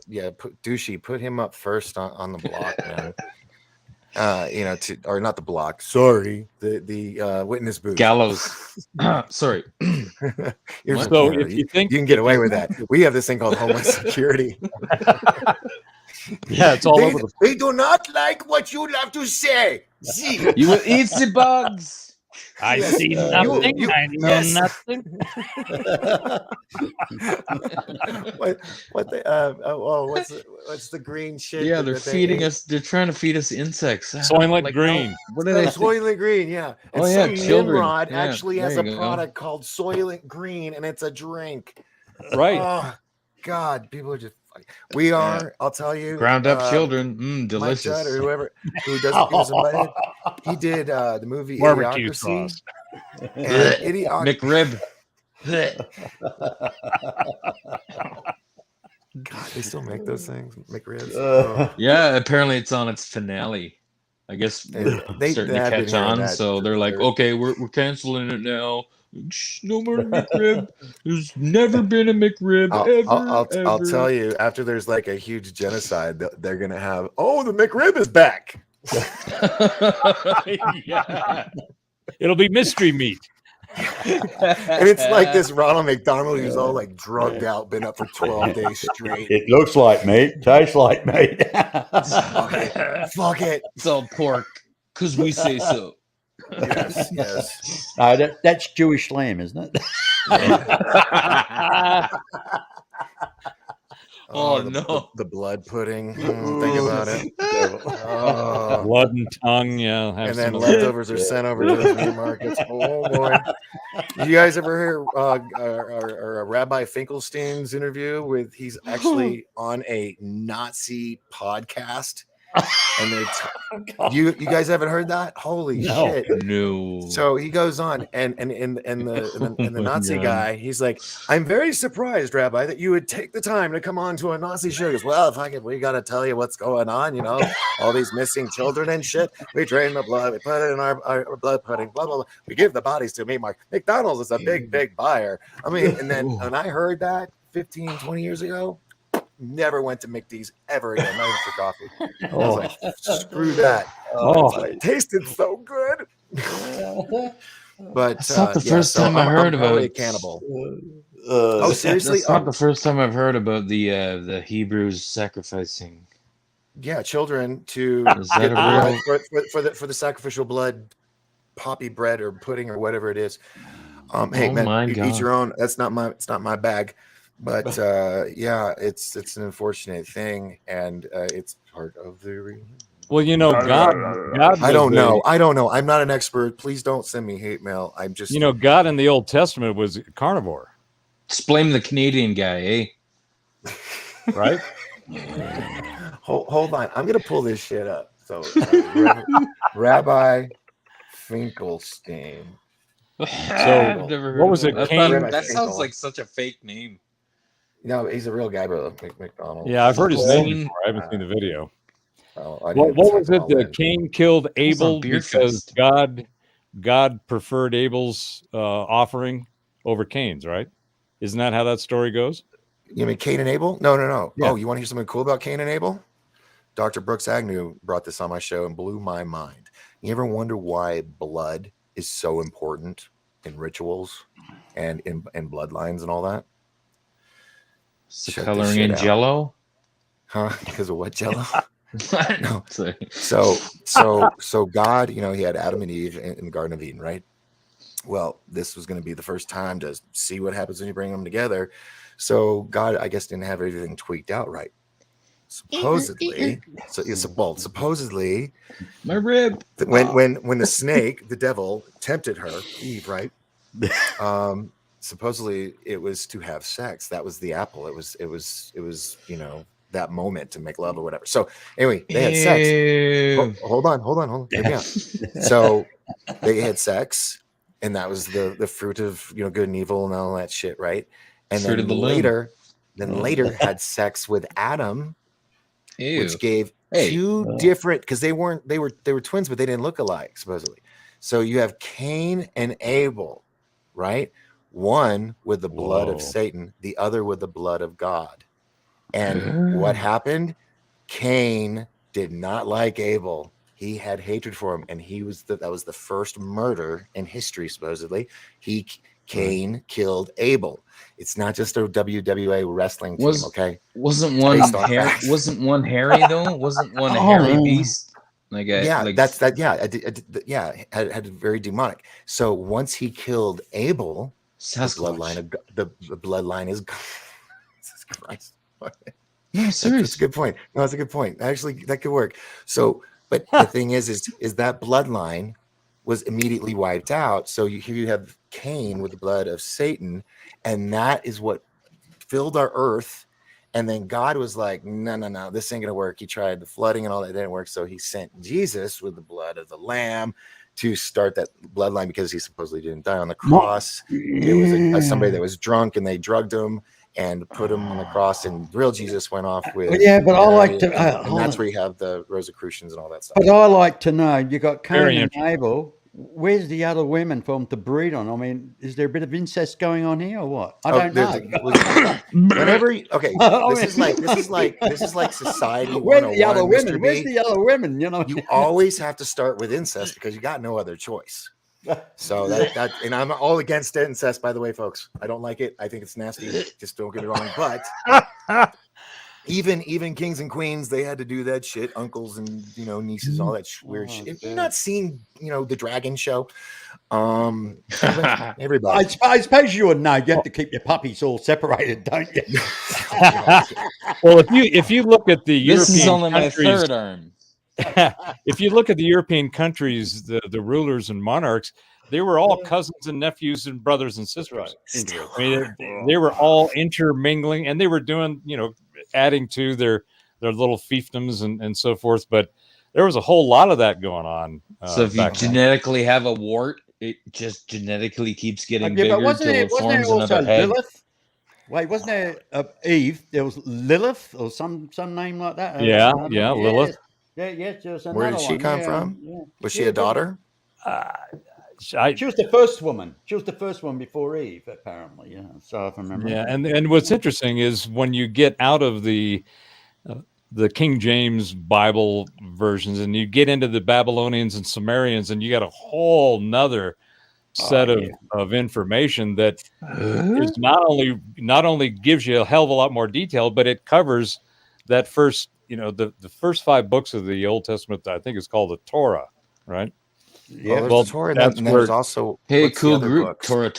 Douchey, put him up first on the block, man. Or not the block. Sorry, the witness booth. Gallows. Sorry. You're What? So you, if you think you can get away with that. We have this thing called Homeland Security. yeah, it's all over the They do not like what you have to say. See, You will eat the bugs. I Yes, see nothing, nothing. I know yes. nothing. what's the green shit? Yeah, that- they're that they feeding ate? us. They're trying to feed us insects. Soylent Like, Green. What do they? Soylent Green, yeah. And Oh, yeah, some children. Nimrod Yeah, actually has there a you go. product called Soylent Green, and it's a drink. Right. Oh God, people are just. We are. I'll tell you. Ground up children. Mike Delicious. Judd or whoever who doesn't give us a butthead, he did the movie Barbecue Idiocracy. sauce. And McRib. God, they still make those things, McRibs. Yeah, apparently it's on its finale. I guess we're They- starting they to have been catch hearing on, that so they're like, for- okay, we're canceling it now. Shh, no more McRib. There's never been a McRib I'll ever. tell you, after there's like a huge genocide, they're gonna have. Oh, the McRib is back. Yeah. It'll be mystery meat. And it's like this Ronald McDonald who's all like drugged out, been up for 12 days straight. It looks like meat, tastes like meat. Fuck it. It's all pork because we say so. Yes, yes. That's Jewish lamb, isn't it? Oh, the, no. the blood pudding. Think about it. Terrible. Oh, Blood and tongue, yeah. Have and some then of that. leftovers are sent over to those meat markets. Oh boy! Did you guys ever hear our Rabbi Finkelstein's interview with? He's actually on a Nazi podcast, and they're you guys haven't heard that? Holy No. shit! No. So he goes on, and the Oh Nazi God. guy, he's like, "I'm very surprised, Rabbi, that you would take the time to come on to a Nazi show." He goes, "Well, if I could, we got to tell you what's going on. You know, all these missing children and shit. We drain the blood, we put it in our blood pudding, blah blah blah. We give the bodies to meat market. McDonald's is a big buyer. I mean, and then when I heard that 15, 20 years ago, never went to McD's ever again, not even for coffee. I was like, screw that. It tasted so good. But That's not the yeah, first so time I heard I'm probably a about. cannibal. Oh, seriously? That's not the first time I've heard about the Hebrews sacrificing. Yeah, children to Is that get a blood real? for the sacrificial blood, poppy bread or pudding or whatever it is. Hey Oh man, my eat God. your own. It's not my bag. But yeah, it's an unfortunate thing, and it's part of the religion. Well, you know, God I don't was know. I don't know. I'm not an expert. Please don't send me hate mail. I'm just you know, God in the Old Testament was carnivore, Just blame the Canadian guy, eh? right? hold on. I'm gonna pull this shit up. So Rabbi Finkelstein. I've never heard what was of it, that. Cain? That sounds like such a fake name. No, he's a real guy, bro. McDonald. Yeah, I've heard his name Cain. before. I haven't seen the video. I What was it all that in. Cain killed was on Abel Beer because Fest. God preferred Abel's offering over Cain's, right? Isn't that how that story goes? You mean Cain and Abel? No. Yeah. Oh, you want to hear something cool about Cain and Abel? Dr. Brooks Agnew brought this on my show and blew my mind. You ever wonder why blood is so important in rituals and in bloodlines and all that? So Check this coloring shit in out. Jello? Huh? Because of what, Jello? No. Sorry. So God, he had Adam and Eve in the Garden of Eden, right? Well, this was going to be the first time to see what happens when you bring them together. So God, I guess, didn't have everything tweaked out right. Supposedly, supposedly, My rib. when the snake, the devil, tempted her, Eve, right? Supposedly it was to have sex. That was the apple. It was that moment to make love or whatever. So anyway, they had sex. Ew. Hold on. Hear me out. So they had sex, and that was the fruit of good and evil and all that shit, right? And Fruit then of the loom. later had sex with Adam, Ew. which gave two different, because they were twins, but they didn't look alike, supposedly. So you have Cain and Abel, right? One with the blood of Satan, the other with the blood of God. And what happened? Cain did not like Abel. He had hatred for him, and that was the first murder in history, supposedly. Cain killed Abel. It's not just a WWA wrestling team, okay? Wasn't one Based on hairy? facts. Wasn't one hairy though? Wasn't one a hairy beast? Like that's that. Yeah, had very demonic. So once he killed Abel, the bloodline is Jesus Christ. No, That's serious. a good point. No, that's a good point. Actually, that could work. So, but the thing is that bloodline was immediately wiped out. So here you have Cain with the blood of Satan, and that is what filled our earth. And then God was like, no, this ain't gonna work. He tried the flooding and all that didn't work. So he sent Jesus with the blood of the lamb to start that bloodline, because he supposedly didn't die on the cross. It was somebody that was drunk, and they drugged him and put him on the cross, and real Jesus went off with but I like to, and that's where you have the Rosicrucians and all that stuff. But I like to know, you got Cain Very and interesting. Abel. Where's the other women for them to breed on? I mean, is there a bit of incest going on here or what? I don't know. Whenever this is like society. Where's the other 101, women? Mr. B. Where's the other women? You always have to start with incest because you got no other choice. So that and I'm all against incest, by the way, folks. I don't like it. I think it's nasty. Just don't get me wrong. But even kings and queens, they had to do that shit. Uncles and nieces, all that weird Oh, shit. Have you damn. not seen the Dragon show? Everybody. I suppose you would know. You have to keep your puppies all separated, don't you? Well, if you look at the This is European only my countries, third arm. if you look at the European countries, the rulers and monarchs, they were all cousins and nephews and brothers and sisters. Right. I mean, they were all intermingling, and they were doing, adding to their little fiefdoms and so forth. But there was a whole lot of that going on. So if you back then. genetically have a wart, it just genetically keeps getting Yeah, but bigger wasn't until it there forms also another head. Lilith? Wait, wasn't there Eve? There was Lilith or some name like that. Yeah, Yeah, Lilith. Yeah, there was another Where did she one. come Yeah, from? yeah. Was she a daughter? She was the first woman. She was the first one before Eve, apparently. Yeah, so if I remember. Yeah, and what's interesting is when you get out of the King James Bible versions and you get into the Babylonians and Sumerians, and you got a whole nother set of information that is not only gives you a hell of a lot more detail, but it covers that first, the first 5 books of the Old Testament. I think it's called the Torah, right? Yeah, There's the Torah, and then there's also what's cool the other group, books? Torah.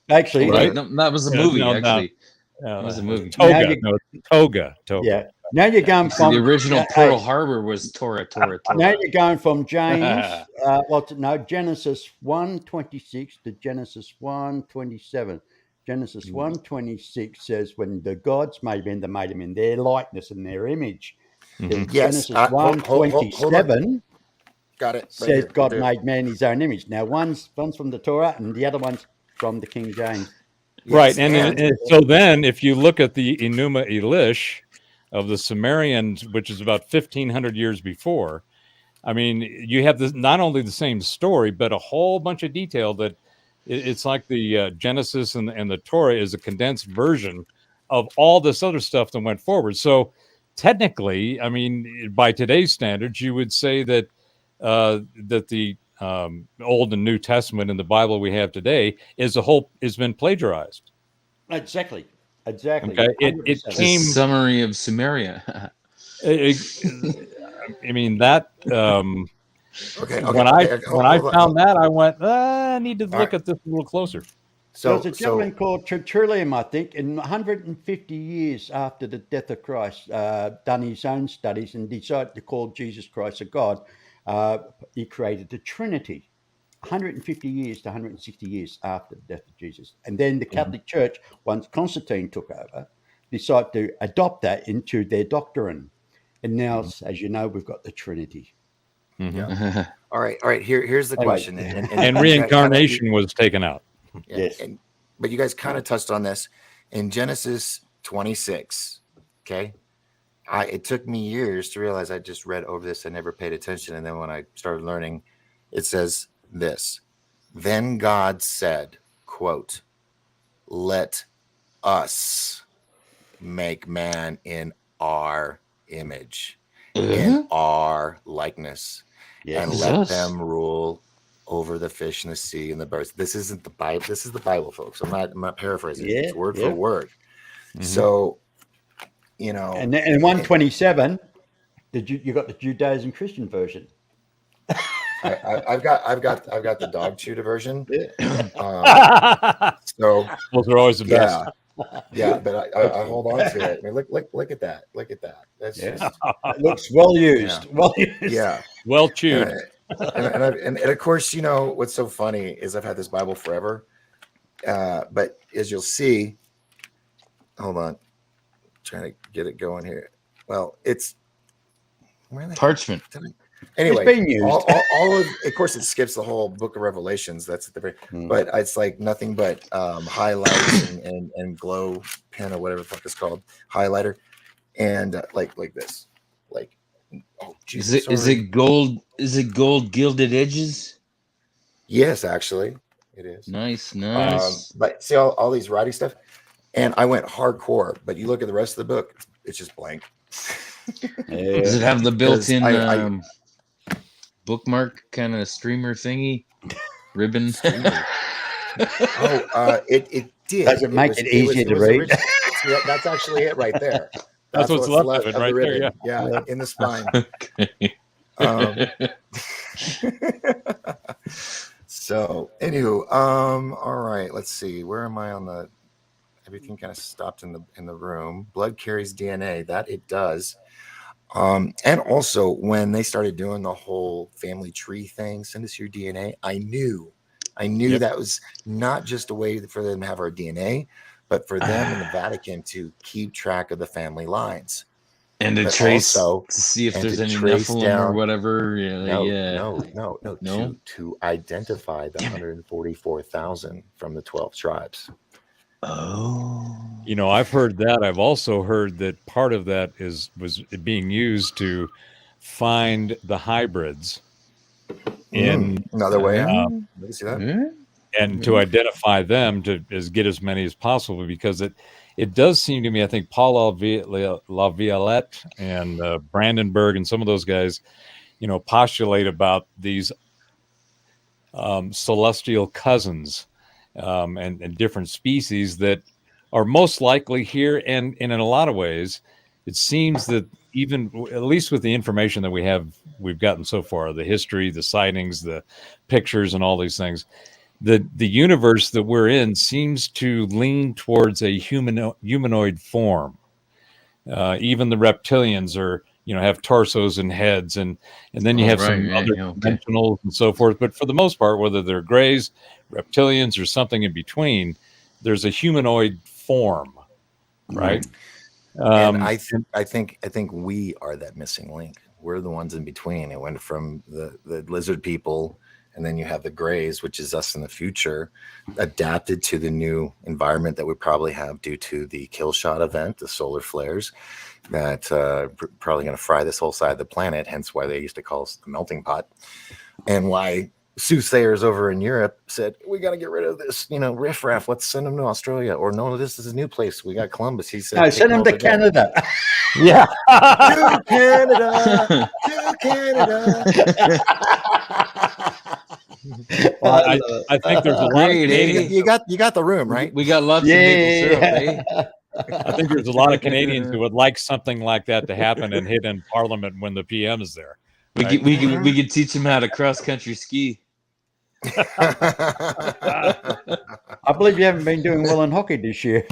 actually, Right. No, that was a movie. Actually, that was a movie. Toga. Yeah. Now you're going from the original Pearl Harbor was Torah. Now you're going from James, Genesis 1:26 to Genesis 1:27. Genesis 1:26 says, "When the gods made men, they made them in their likeness and their image." Then Yes. Genesis 1:27 Got it. says God made man in His own image. Now one's from the Torah, and the other one's from the King James. Right, and so then if you look at the Enuma Elish of the Sumerians, which is about 1,500 years before, I mean, you have not only the same story, but a whole bunch of detail that it's like the Genesis and the Torah is a condensed version of all this other stuff that went forward. So technically, I mean, by today's standards, you would say that that the Old and New Testament in the Bible we have today has been plagiarized. Exactly. Okay, it came summary of Sumeria. I mean that. Okay. When I found that, I went, I need to look at this a little closer. So there was a gentleman called Tertullian, I think, in 150 years after the death of Christ, done his own studies and decided to call Jesus Christ a God. He created the Trinity. 150 years to 160 years after the death of Jesus. And then the Catholic Church, once Constantine took over, decided to adopt that into their doctrine. And now, as you know, we've got the Trinity. Yeah. All right. Here's the question. And reincarnation was taken out. Yes. But you guys kind of touched on this in Genesis 26. Okay. It took me years to realize I just read over this. I never paid attention. And then when I started learning, it says this: then God said, quote, "Let us make man in our image, in our likeness, and let them rule over the fish in the sea and the birds." This isn't the Bible. This is the Bible, folks. I'm not paraphrasing. It's word for word. So, and 127, you got the Judaism Christian version. I've got the dog chew version. So those are always the best. Yeah, but I hold on to it. I mean, look at that. Look at that. That's just it looks well used. Yeah. Well used. Yeah. Well chewed. And of course, what's so funny is I've had this Bible forever. But as you'll see, hold on, trying to get it going here. Well, it's parchment. Anyway, it's being used. all of course, it skips the whole book of Revelations. That's the very, but it's like nothing but highlights and glow pen or whatever the fuck it's called, highlighter, and like this, like, oh Jesus, is it gold? Is it gold gilded edges? Yes, actually, it is. Nice. But see all these writing stuff, and I went hardcore. But you look at the rest of the book, it's just blank. Does it have the built-in bookmark kind of streamer thingy ribbon? It did. Does it make it easier to read? That's actually it right there. That's what's left of it the right there. ribbon. Yeah. Yeah, in the spine. Okay. Um, so, anywho, all right. Let's see. Where am I on the? Everything kind of stopped in the room. Blood carries DNA. That it does. And also when they started doing the whole family tree thing, send us your DNA. I knew Yep. that was not just a way for them to have our DNA, but for them in the Vatican to keep track of the family lines. And to But trace also- to see if and there's to any trace Nephilim or down- whatever. Yeah, No. No? To identify the 144,000 from the 12 tribes. Oh. You know, I've heard that. I've also heard that part of that was being used to find the hybrids in Another way out. uh, Let me see that. and to identify them to get as many as possible, because it does seem to me, I think Paul Laviolette and Brandenburg and some of those guys, you know, postulate about these celestial cousins and different species that are most likely here. And in a lot of ways, it seems that even at least with the information that we've gotten so far, the history, the sightings, the pictures, and all these things, the universe that we're in seems to lean towards a humanoid form. Even the reptilians are, you know, have torsos and heads, and then you have some other dimensionals and so forth. But for the most part, whether they're grays, reptilians, or something in between, there's a humanoid form, right? And I think we are that missing link. We're the ones in between. It went from the lizard people, and then you have the grays, which is us in the future, adapted to the new environment that we probably have due to the kill shot event, the solar flares, that probably going to fry this whole side of the planet. Hence why they used to call us the melting pot, and why soothsayers over in Europe said, we got to get rid of this, you know, riffraff. Let's send them to Australia. Or no, this is a new place. We got Columbus. He said, No, send them to Canada. Yeah. To Canada. To Canada. Well, I think there's a lot of You got the room, right? We got lots of maple syrup, eh? I think there's a lot of Canadians who would like something like that to happen and hit in Parliament when the PM is there. Right? We could teach them how to cross country ski. I believe you haven't been doing well in hockey this year.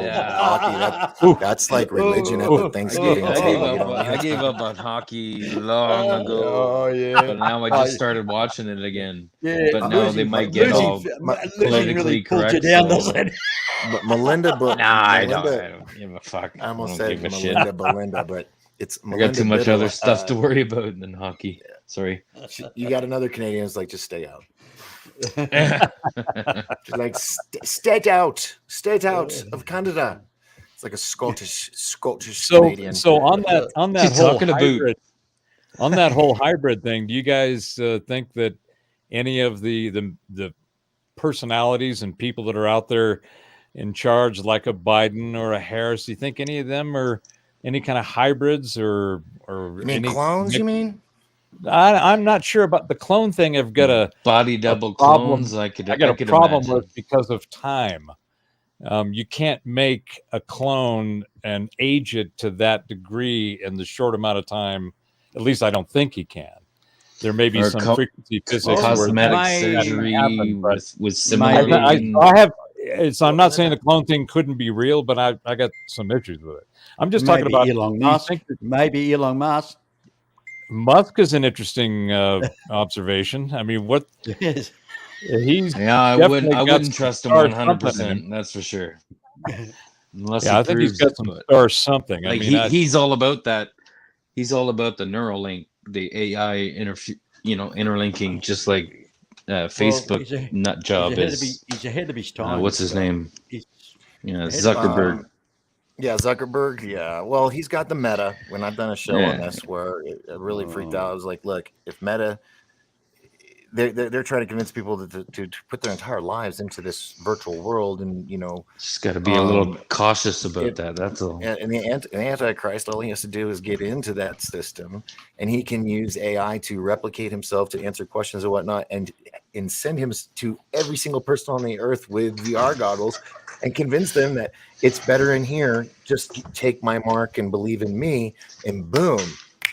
Hockey, that's like religion at the Thanksgiving table. I gave up on hockey long ago. Oh yeah. But now I just started watching it again. Yeah, But now they might get all politically really pulled you correct. down, So. doesn't it? But Melinda, I don't give a fuck. I almost don't said give a shit. Belinda, but it's I Melinda. got too much Biddle, other stuff to worry about than hockey. Sorry. You got another Canadian who's like, just stay out. She's like, stay out of Canada. It's like a Scottish Canadian. So on that She's whole talking about- hybrid, on that whole hybrid thing, do you guys think that any of the personalities and people that are out there in charge, like a Biden or a Harris, do you think any of them are any kind of hybrids or You mean any clones? You mean? I'm not sure about the clone thing. I've got a body double problem. clones. I could a could problem imagine. with because of time. You can't make a clone and age it to that degree in the short amount of time. At least I don't think you can. There may be Or some frequency physics where cosmetic might surgery happen, but with similar. I have. I'm not saying the clone thing couldn't be real, but I got some issues with it. I'm just talking about Elon do you Musk. think that Maybe Elon Musk. Musk is an interesting observation. I mean, what Yes. he's Yeah, I definitely wouldn't got some trust him star 100%. something. That's for sure. Unless Yeah, he I think he's proves got it, some but- star something. Like I mean, he's all about that. He's all about the Neuralink, the AI interlinking, just like Facebook he's a- nut job is. He's ahead of his time. What's his name? He's Yeah, ahead of- Zuckerberg. Yeah, Zuckerberg. Yeah. Well, he's got the Meta. When I've done a show on this where it really freaked out, I was like, look, if Meta, they're trying to convince people to put their entire lives into this virtual world, and Just got to be a little cautious about that. That's all. and the Antichrist, all he has to do is get into that system, and he can use AI to replicate himself to answer questions and whatnot. And and send him to every single person on the earth with VR goggles and convince them that it's better in here. Just take my mark and believe in me, and boom,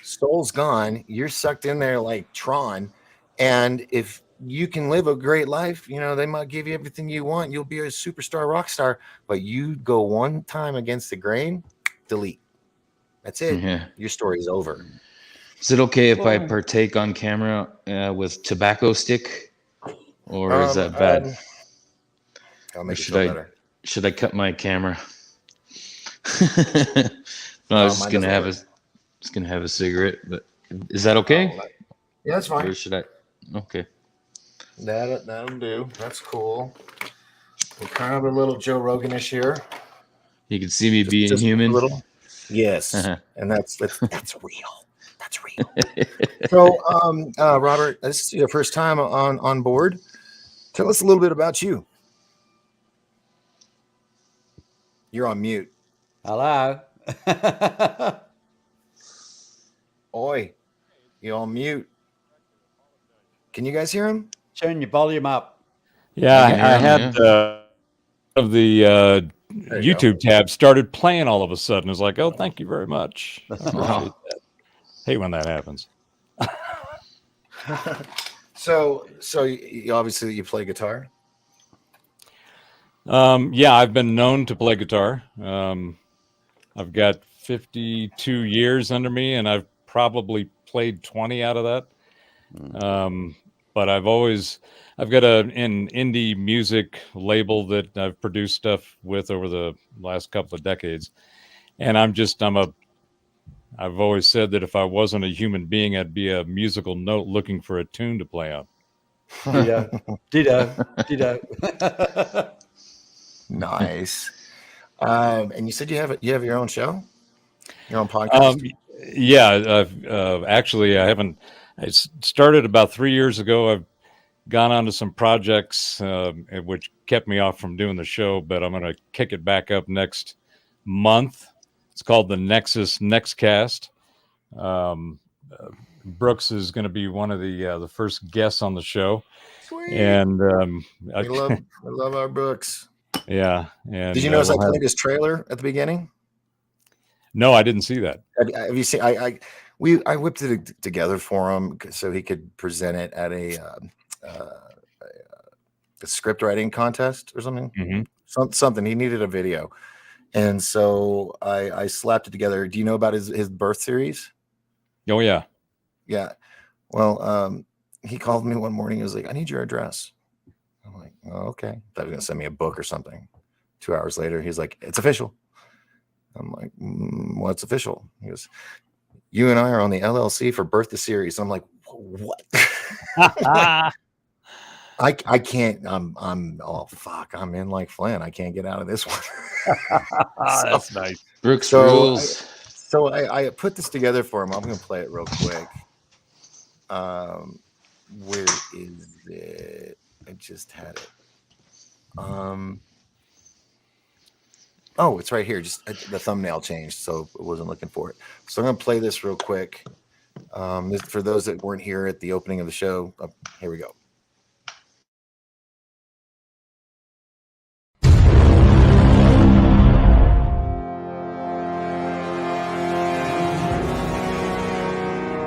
soul's gone. You're sucked in there like Tron. And if you can live a great life, they might give you everything you want. You'll be a superstar rock star, but you go one time against the grain, delete. That's it. Yeah. Your story is over. Is it okay if I partake on camera with tobacco stick, or is that bad? I'll make Or it feel better. should I cut my camera? No, I was just gonna have a cigarette, but is that okay? Yeah, that's fine. Or should I? Okay. That'll do. That's cool. We're kind of a little Joe Rogan-ish here. You can see me being human. A little. Yes, and that's real. That's real. So, Robert, this is your first time on board. Tell us a little bit about you. You're on mute. Hello. Oi, you're on mute. Can you guys hear him? Turn your volume up. Yeah, can hear I him, had of the YouTube tab started playing all of a sudden. It's like, oh, thank you very much. I appreciate that. Hate when that happens. So you obviously you play guitar. Yeah, I've been known to play guitar. I've got 52 years under me, and I've probably played 20 out of that. But I've got an indie music label that I've produced stuff with over the last couple of decades. And I've always said that if I wasn't a human being, I'd be a musical note looking for a tune to play on. Ditto. Nice. And you said you have your own show, your own podcast. Yeah, actually, I haven't. I started about 3 years ago. I've gone on to some projects which kept me off from doing the show, but I'm going to kick it back up next month. It's called the Nexus Nextcast. Brooks is going to be one of the first guests on the show. Sweet. And I love our Brooks. Yeah. And did you notice I played his trailer at the beginning? No, I didn't see that. Have you seen? I whipped it together for him so he could present it at a script writing contest or something. Mm-hmm. Something. He needed a video, and so I slapped it together. Do you know about his birth series? Oh yeah. Yeah. Well, he called me one morning. He was like, "I need your address." I'm like, "Oh, okay." Thought he was gonna send me a book or something. 2 hours later, he's like, "It's official." I'm like, "What's official?" He goes, "You and I are on the L.L.C. for Birth the Series." I'm like, "What?" I can't. Oh fuck! I'm in like Flynn. I can't get out of this one. That's nice. Brooks rules. So I put this together for him. I'm gonna play it real quick. Where is it? I just had it. Oh, it's right here. Just the thumbnail changed, so I wasn't looking for it. So I'm gonna play this real quick. For those that weren't here at the opening of the show, here we go.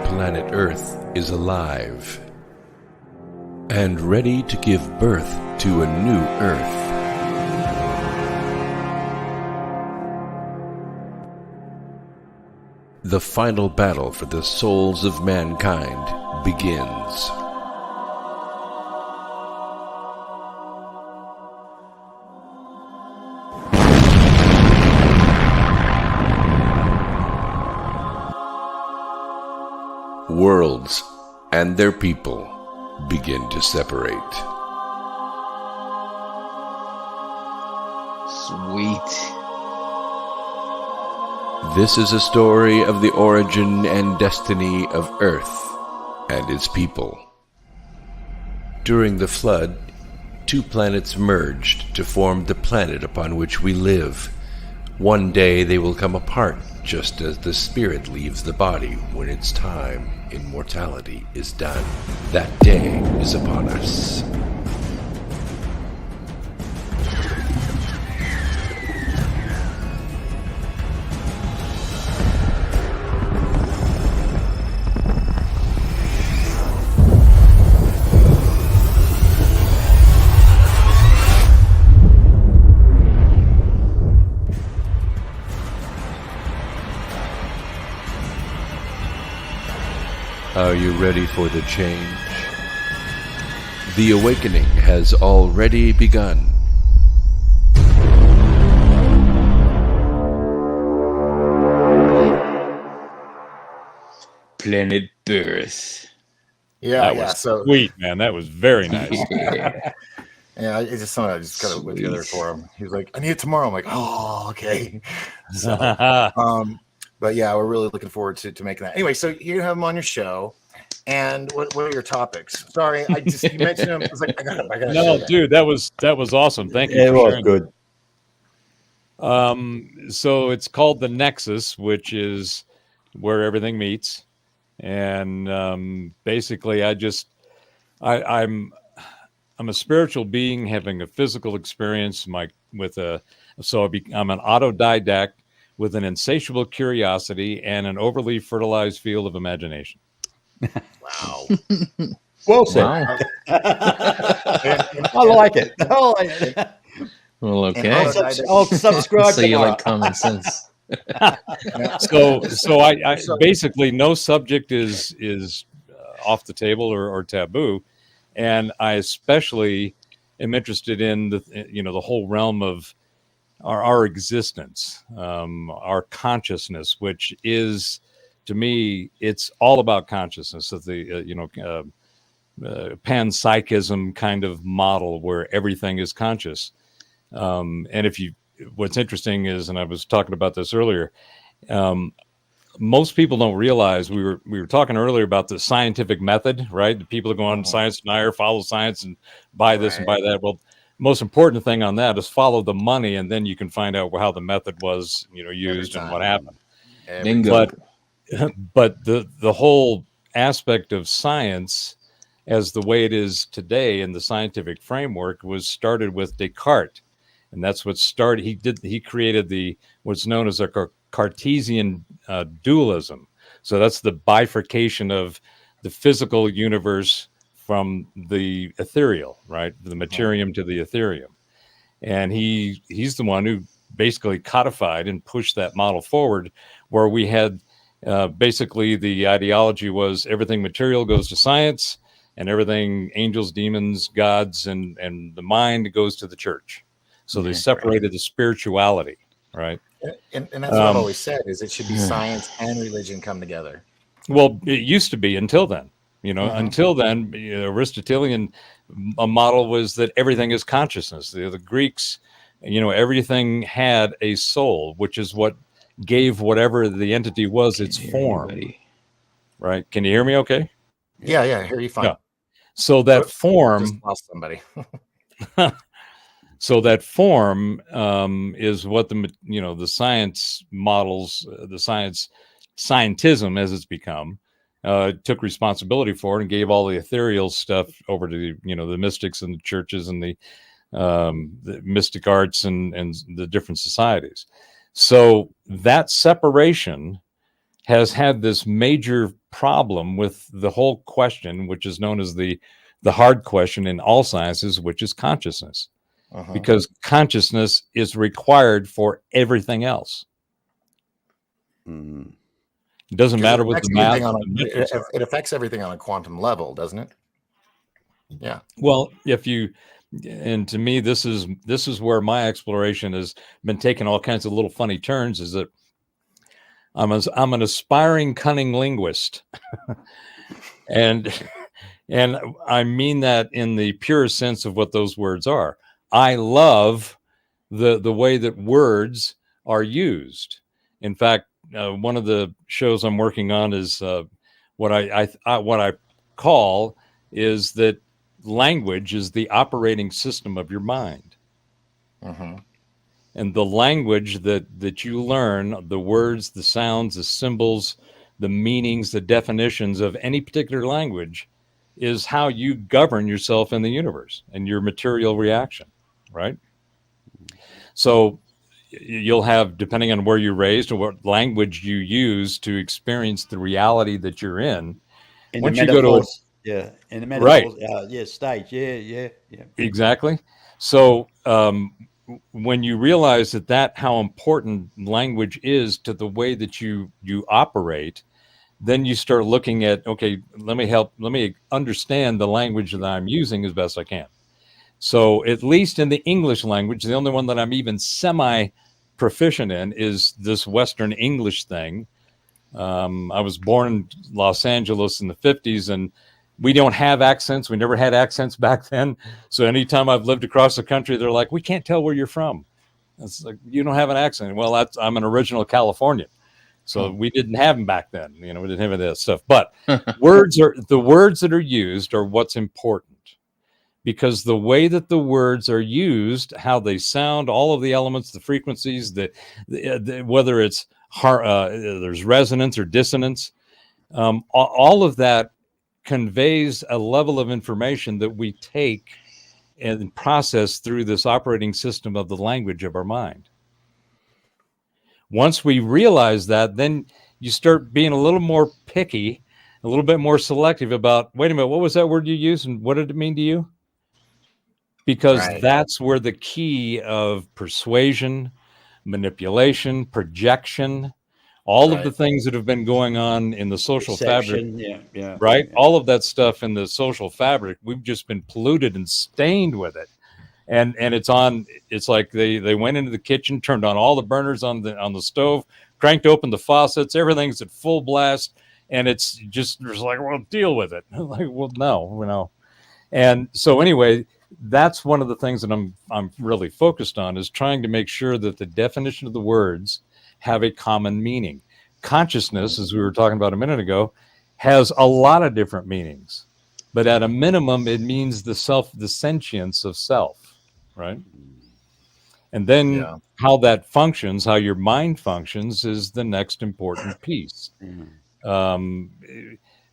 Planet Earth is alive and ready to give birth to a new Earth. The final battle for the souls of mankind begins. Worlds and their people begin to separate. Sweet. This is a story of the origin and destiny of Earth and its people. During the flood, two planets merged to form the planet upon which we live. One day they will come apart, just as the spirit leaves the body when its time immortality is done. That day is upon us. Are you ready for the change? The awakening has already begun. Planet Birth. Yeah, That yeah. was So sweet, man. That was very nice. Yeah. yeah, it's just something I just got to put together Sweet. for him. He was like, "I need it tomorrow." I'm like, "Oh, okay." So, but yeah, we're really looking forward to making that. Anyway, so you have him on your show, and what are your topics? Sorry, you mentioned him. I was like, I got to No, show that. dude, that was awesome. Thank you It for was sharing. good. So it's called the Nexus, which is where everything meets, and basically, I'm a spiritual being having a physical experience. I'm an autodidact with an insatiable curiosity and an overly fertilized field of imagination. Wow. Well said. Wow. I like it. I like it. Well, And okay. I'll subscribe So to you that. like common sense. So I basically no subject is off the table or taboo, and I especially am interested in the whole realm of our existence, our consciousness, which is, to me, it's all about consciousness of the panpsychism kind of model where everything is conscious. And what's interesting is, and I was talking about this earlier, most people don't realize we were talking earlier about the scientific method, right? The people that go on Science Denier, follow science and buy this and buy that. Well, most important thing on that is follow the money, and then you can find out how the method was, used and what happened. Bingo. But the whole aspect of science, as the way it is today in the scientific framework, was started with Descartes, and that's what started. He created what's known as a Cartesian dualism. So that's the bifurcation of the physical universe from the ethereal, right? The materium to the ethereum. And he's the one who basically codified and pushed that model forward, where we had basically the ideology was everything material goes to science, and everything angels, demons, gods, and the mind goes to the church. So they separated the spirituality, right? And that's what I've always said, is it should be science and religion come together. Well, it used to be until then. Until then, Aristotelian model was that everything is consciousness. The Greeks, everything had a soul, which is what gave whatever the entity was its form. Right? Can you hear me? Okay. Yeah, I hear you fine. Yeah. So that form. Just lost somebody. So that form is what the science models, the scientism as it's become, took responsibility for it and gave all the ethereal stuff over to the mystics and the churches and the mystic arts and the different societies. So that separation has had this major problem with the whole question, which is known as the hard question in all sciences, which is consciousness. Because consciousness is required for everything else. It doesn't matter what the math. It affects everything on a quantum level, doesn't it? Yeah. Well, and to me, this is where my exploration has been taking all kinds of little funny turns. Is that I'm an aspiring cunning linguist, and I mean that in the purest sense of what those words are. I love the way that words are used. In fact, one of the shows I'm working on is what I call is that language is the operating system of your mind. And the language that you learn, the words, the sounds, the symbols, the meanings, the definitions of any particular language is how you govern yourself in the universe and your material reaction, right? So you'll have, depending on where you're raised or what language you use to experience the reality that you're in. In the Once you go to a metaphors, yeah. In the right, metaphors, stage, yeah. exactly. So when you realize that how important language is to the way that you operate, then you start looking at, okay, let me understand the language that I'm using as best I can. So at least in the English language, the only one that I'm even semi proficient in is this Western English thing. I was born in Los Angeles in the 50s, and we don't have accents. We never had accents back then. So anytime I've lived across the country, they're like, we can't tell where you're from. It's like, you don't have an accent. Well, I'm an original Californian. So we didn't have them back then. We didn't have any of that stuff. But the words that are used are what's important, because the way that the words are used, how they sound, all of the elements, the frequencies, whether it's there's resonance or dissonance, all of that conveys a level of information that we take and process through this operating system of the language of our mind. Once we realize that, then you start being a little more picky, a little bit more selective about, wait a minute, what was that word you used and what did it mean to you? Because Right. that's where the key of persuasion, manipulation, projection, all of the Right. things that have been going on in the social fabric, Deception, yeah. right? All of that stuff in the social fabric, we've just been polluted and stained with it. And it's like they went into the kitchen, turned on all the burners on the stove, cranked open the faucets, everything's at full blast, and it's like, well, deal with it. Like, well, no. And so anyway, that's one of the things that I'm really focused on, is trying to make sure that the definition of the words have a common meaning. Consciousness, as we were talking about a minute ago, has a lot of different meanings, but at a minimum, it means the sentience of self, right? And then Yeah. how that functions, how your mind functions, is the next important piece.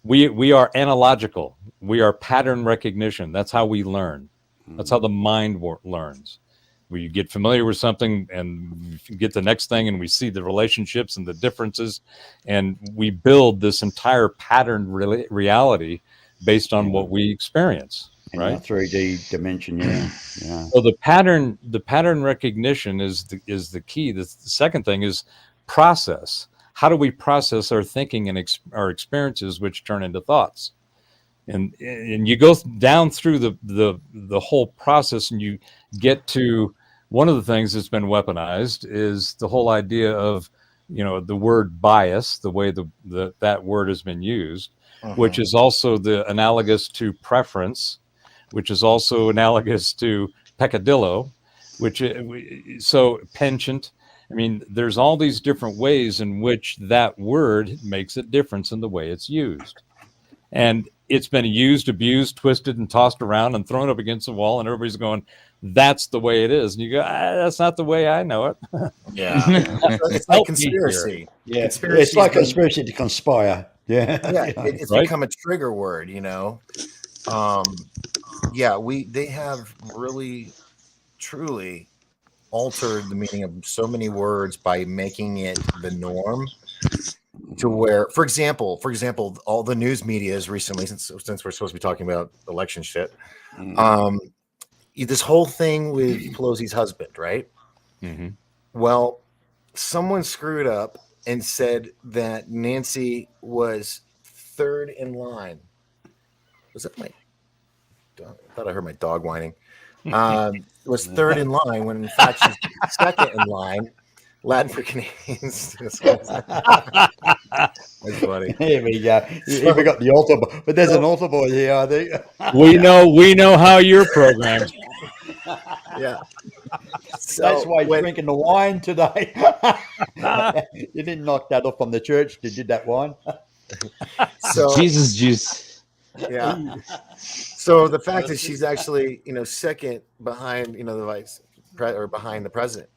We are analogical. We are pattern recognition. That's how we learn. That's how the mind learns. We get familiar with something and get the next thing, and we see the relationships and the differences, and we build this entire pattern reality based on what we experience. In Right? our 3D dimension, yeah. So the pattern recognition is the key. The second thing is process. How do we process our thinking and our experiences, which turn into thoughts? And you go down through the whole process, and you get to one of the things that's been weaponized is the whole idea of, the word bias, the way that word has been used, which is also the analogous to preference, which is also analogous to peccadillo, so penchant. I mean, there's all these different ways in which that word makes a difference in the way it's used. And it's been used, abused, twisted, and tossed around and thrown up against the wall, and everybody's going, that's the way it is. And you go, that's not the way I know it. Yeah. It's like Help me here. conspiracy. Yeah, Conspiracy's it's like been- conspiracy to conspire. Yeah, Yeah, it's Right? become a trigger word, they have really truly altered the meaning of so many words by making it the norm, to where, for example, all the news media is recently, since we're supposed to be talking about election shit, this whole thing with Pelosi's husband, right? Well, someone screwed up and said that Nancy was third in line. Was that my dog? I thought I heard my dog whining. Was third in line when in fact she's second in line. Latin for Canadians. That's funny. Here we go. Here we got the altar boy, but there's an altar boy here, I think. We know how you're programmed. Yeah. So That's why he's drinking the wine today. You didn't knock that off from the church, did you, that wine? So Jesus juice. yeah. So the fact that she's actually, second behind, the or behind the president,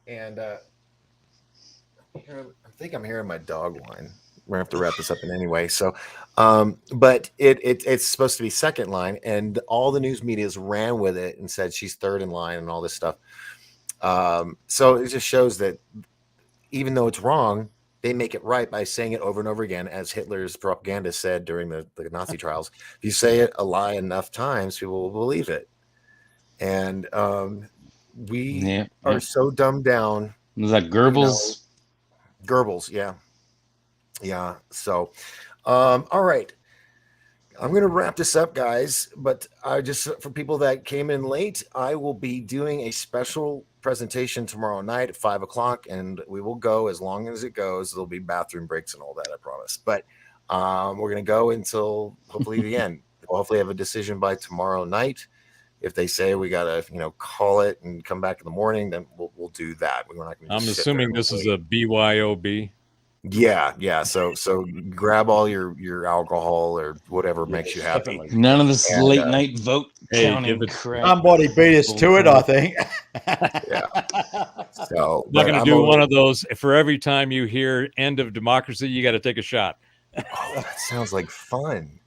and I think I'm hearing my dog whine. we're gonna have to wrap this up in anyway. So, but it's supposed to be second line, and all the news media's ran with it and said she's third in line and all this stuff. So it just shows that even though it's wrong, they make it right by saying it over and over again, as Hitler's propaganda said during the Nazi trials. If you say it a lie enough times, people will believe it. And we are so dumbed down. Was that Goebbels? Goebbels, yeah. Yeah. So, all right. I'm going to wrap this up, guys. But I just, for people that came in late, I will be doing a special presentation tomorrow night at 5:00, and we will go as long as it goes. There'll be bathroom breaks and all that, I promise. But we're going to go until hopefully the end. We'll hopefully have a decision by tomorrow night. If they say we got to, call it and come back in the morning, then we'll do that. We're not going to. I'm assuming this is a BYOB. Yeah. So grab all your alcohol or whatever makes you happy. Definitely. None of this late night vote counting crap. Somebody beat us to it, I think. Yeah. So I'm not going to do one of those. For every time you hear "end of democracy," you got to take a shot. Oh, that sounds like fun.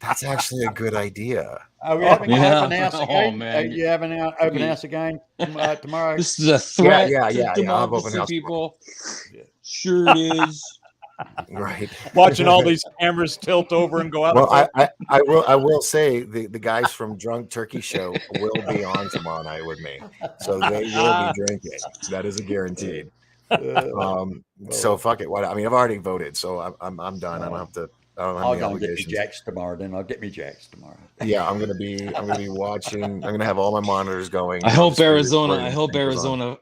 That's actually a good idea. Are we having an Yeah. open house Oh, again? man. Are you having an open house again tomorrow? This is a threat Yeah, to I'll have open democracy, house people. Sure it is. Right. Watching all these cameras tilt over and go out. Well, I will say the guys from Drunk Turkey Show will be on tomorrow night with me, so they will be drinking. That is a guaranteed. So fuck it. I mean, I've already voted, so I'm done. I don't have to. I don't have I'll any go and get me obligations. jacks tomorrow. Then I'll get me jacks tomorrow. Yeah, I'm gonna be watching. I'm gonna have all my monitors going. I hope Just be Arizona. recording I hope things on. Arizona.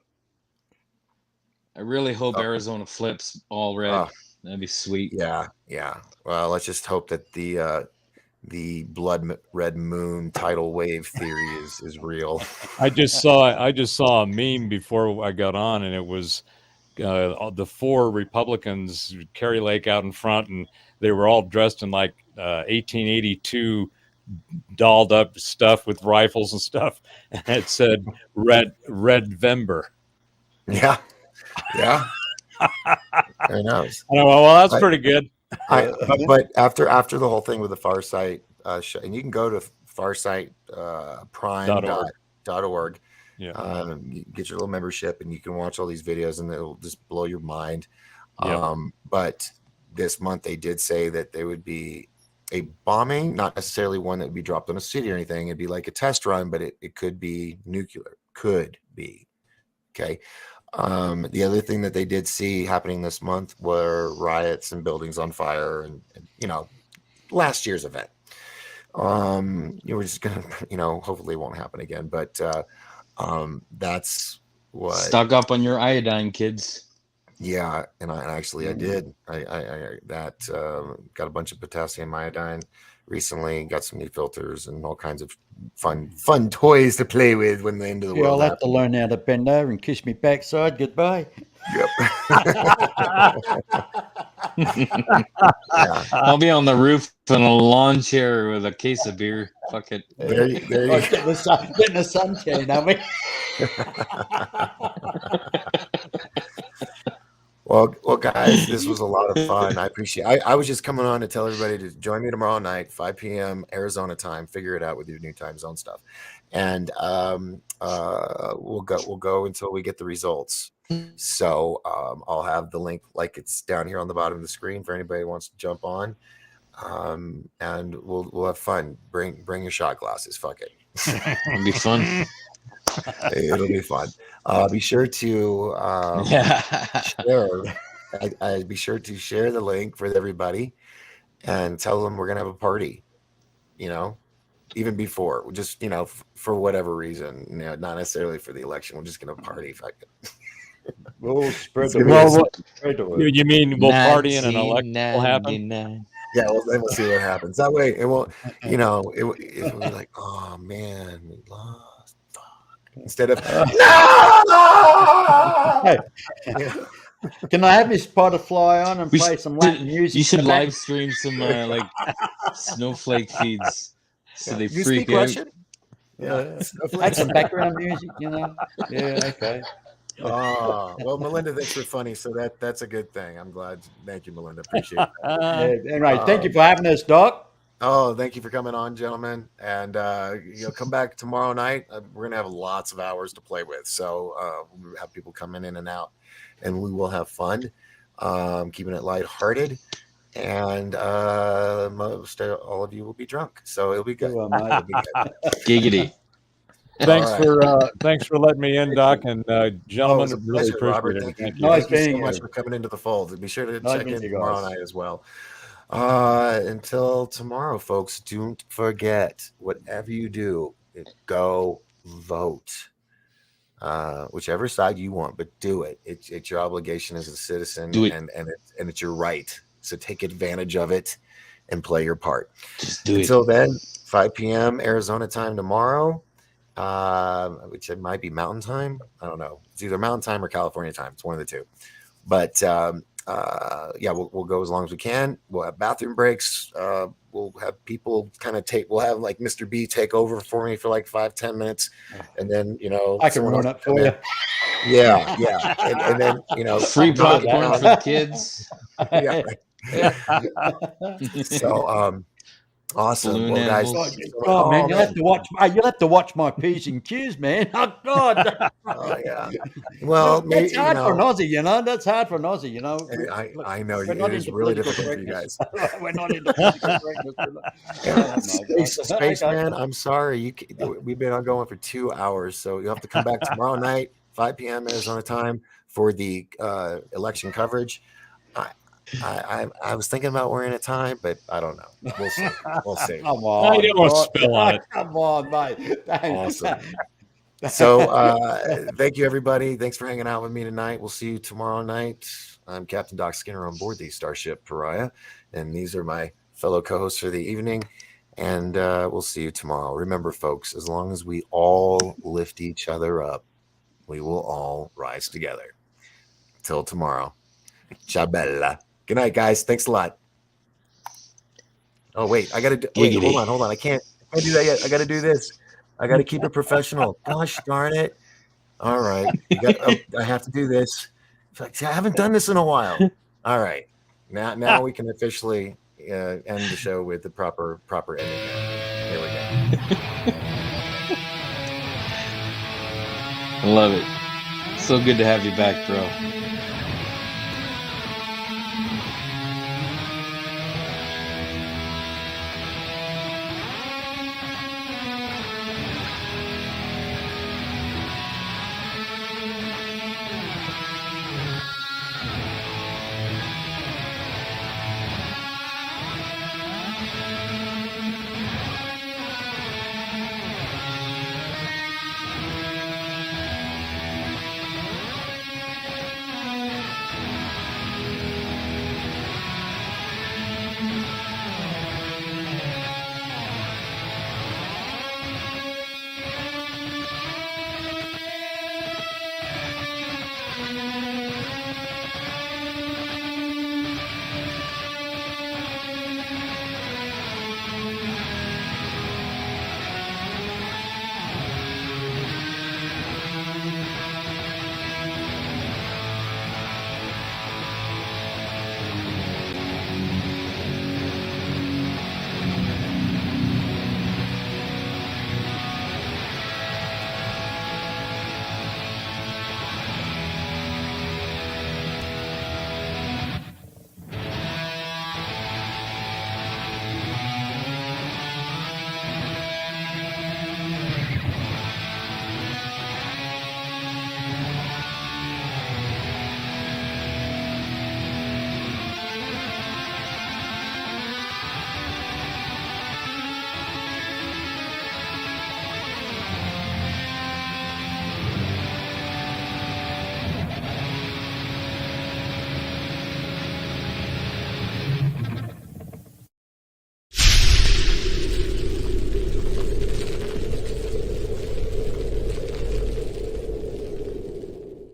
I really hope Arizona flips all red. That'd be sweet. Yeah. Well, let's just hope that the blood red moon tidal wave theory is real. I just saw a meme before I got on, and it was the four Republicans, Kerry Lake out in front, and they were all dressed in like 1882 dolled up stuff with rifles and stuff, and it said Red Vember. Yeah. Who knows? Well, that's pretty good. But after the whole thing with the Farsight show, and you can go to farsightprime.org. Yeah. You get your little membership, and you can watch all these videos, and it'll just blow your mind. Yeah. But this month they did say that there would be a bombing, not necessarily one that would be dropped on a city or anything. It'd be like a test run, but it could be nuclear. Could be. Okay. The other thing that they did see happening this month were riots and buildings on fire, and last year's event. We're just gonna, hopefully it won't happen again. But that's what. Stock up on your iodine, kids. Yeah, and I did. I got a bunch of potassium iodine recently. Got some new filters and all kinds of fun toys to play with when the end of the world. I'll have to learn how to bend over and kiss me backside goodbye. Yep. Yeah. I'll be on the roof in a lawn chair with a case of beer. Fuck it. There you Getting the sunshine, are we? Well, guys, this was a lot of fun. I appreciate. I was just coming on to tell everybody to join me tomorrow night, 5 p.m. Arizona time. Figure it out with your new time zone stuff, and we'll go until we get the results. So I'll have the link like it's down here on the bottom of the screen for anybody who wants to jump on, and we'll have fun. Bring your shot glasses. Fuck it. It'll be fun. It'll be fun. Be sure to share. Be sure to share the link with everybody and tell them we're gonna have a party. Even before, just for whatever reason, not necessarily for the election. We're just gonna party. Fuck it. We'll spread the word. You mean we'll party in an election? Will happen? Yeah, we'll see what happens. That way, it won't. It will be like, oh man, we lost. Fuck. Instead of Hey, can I have my Spotify on and play some Latin music? You should live stream some like snowflake feeds so they freak out. Russian? Yeah, add some background music, Yeah, okay. Oh, well, Melinda thinks we're funny, so that's a good thing. I'm glad. Thank you, Melinda. Appreciate that. Anyway, thank you for having us, Doc. Oh, thank you for coming on, gentlemen. And come back tomorrow night. We're gonna have lots of hours to play with, so we'll have people coming in and out, and we will have fun, keeping it lighthearted. And most all of you will be drunk, so it'll be good. Well, mate. It'll be good. Giggity. Thanks All thanks for letting me in, Doc, and Oh, gentlemen. it's a Really pleasure, appreciate Robert. it. Thank you. Thank you. Nice Thank you so meeting much you. for coming into the fold. Be sure to Nice check meeting in you tomorrow guys. night as well. Until tomorrow, folks, don't forget, whatever you do, go vote. Whichever side you want, but do it. It's your obligation as a citizen, Do it. and it's your right. So take advantage of it and play your part. Just do it. Until then, 5 p.m. Arizona time tomorrow, which it might be Mountain Time. I don't know. It's either Mountain Time or California time. It's one of the two. But yeah, we'll go as long as we can. We'll have bathroom breaks. We'll have people kind of we'll have like Mr. B take over for me for like 5-10 minutes. And then, I can someone run else it for come you. in. Yeah. And then, Free knock it popcorn down. for the kids. Yeah. So, awesome. Balloon Well, guys, animals. thank you so much. God, man, Oh, you'll have to watch. You'll have to watch my P's and Q's, man. Oh God, Oh, yeah. Well, that's maybe, hard for an Aussie, That's hard for an Aussie, I know We're it not is into really political difficult for you correctness. guys. We're not into political correctness. Spaceman, I'm sorry. We've been on going for 2 hours, so you'll have to come back tomorrow night, 5 p.m. Arizona time, for the election coverage. I was thinking about wearing a tie, but I don't know. We'll see. We'll see. Come I on, didn't want to God. spill on it. Come on, mate. Awesome. So thank you, everybody. Thanks for hanging out with me tonight. We'll see you tomorrow night. I'm Captain Doc Skinner on board the Starship Pariah, and these are my fellow co-hosts for the evening. And we'll see you tomorrow. Remember, folks, as long as we all lift each other up, we will all rise together. Till tomorrow. Ciao bella. Good night, guys. Thanks a lot. Oh, wait. I got to wait. Giggity. Hold on. I can't do that yet. I got to do this. I got to keep it professional. Gosh darn it. All right. I have to do this. It's like, I haven't done this in a while. All right. Now we can officially end the show with the proper ending. Here we go. I love it. So good to have you back, bro.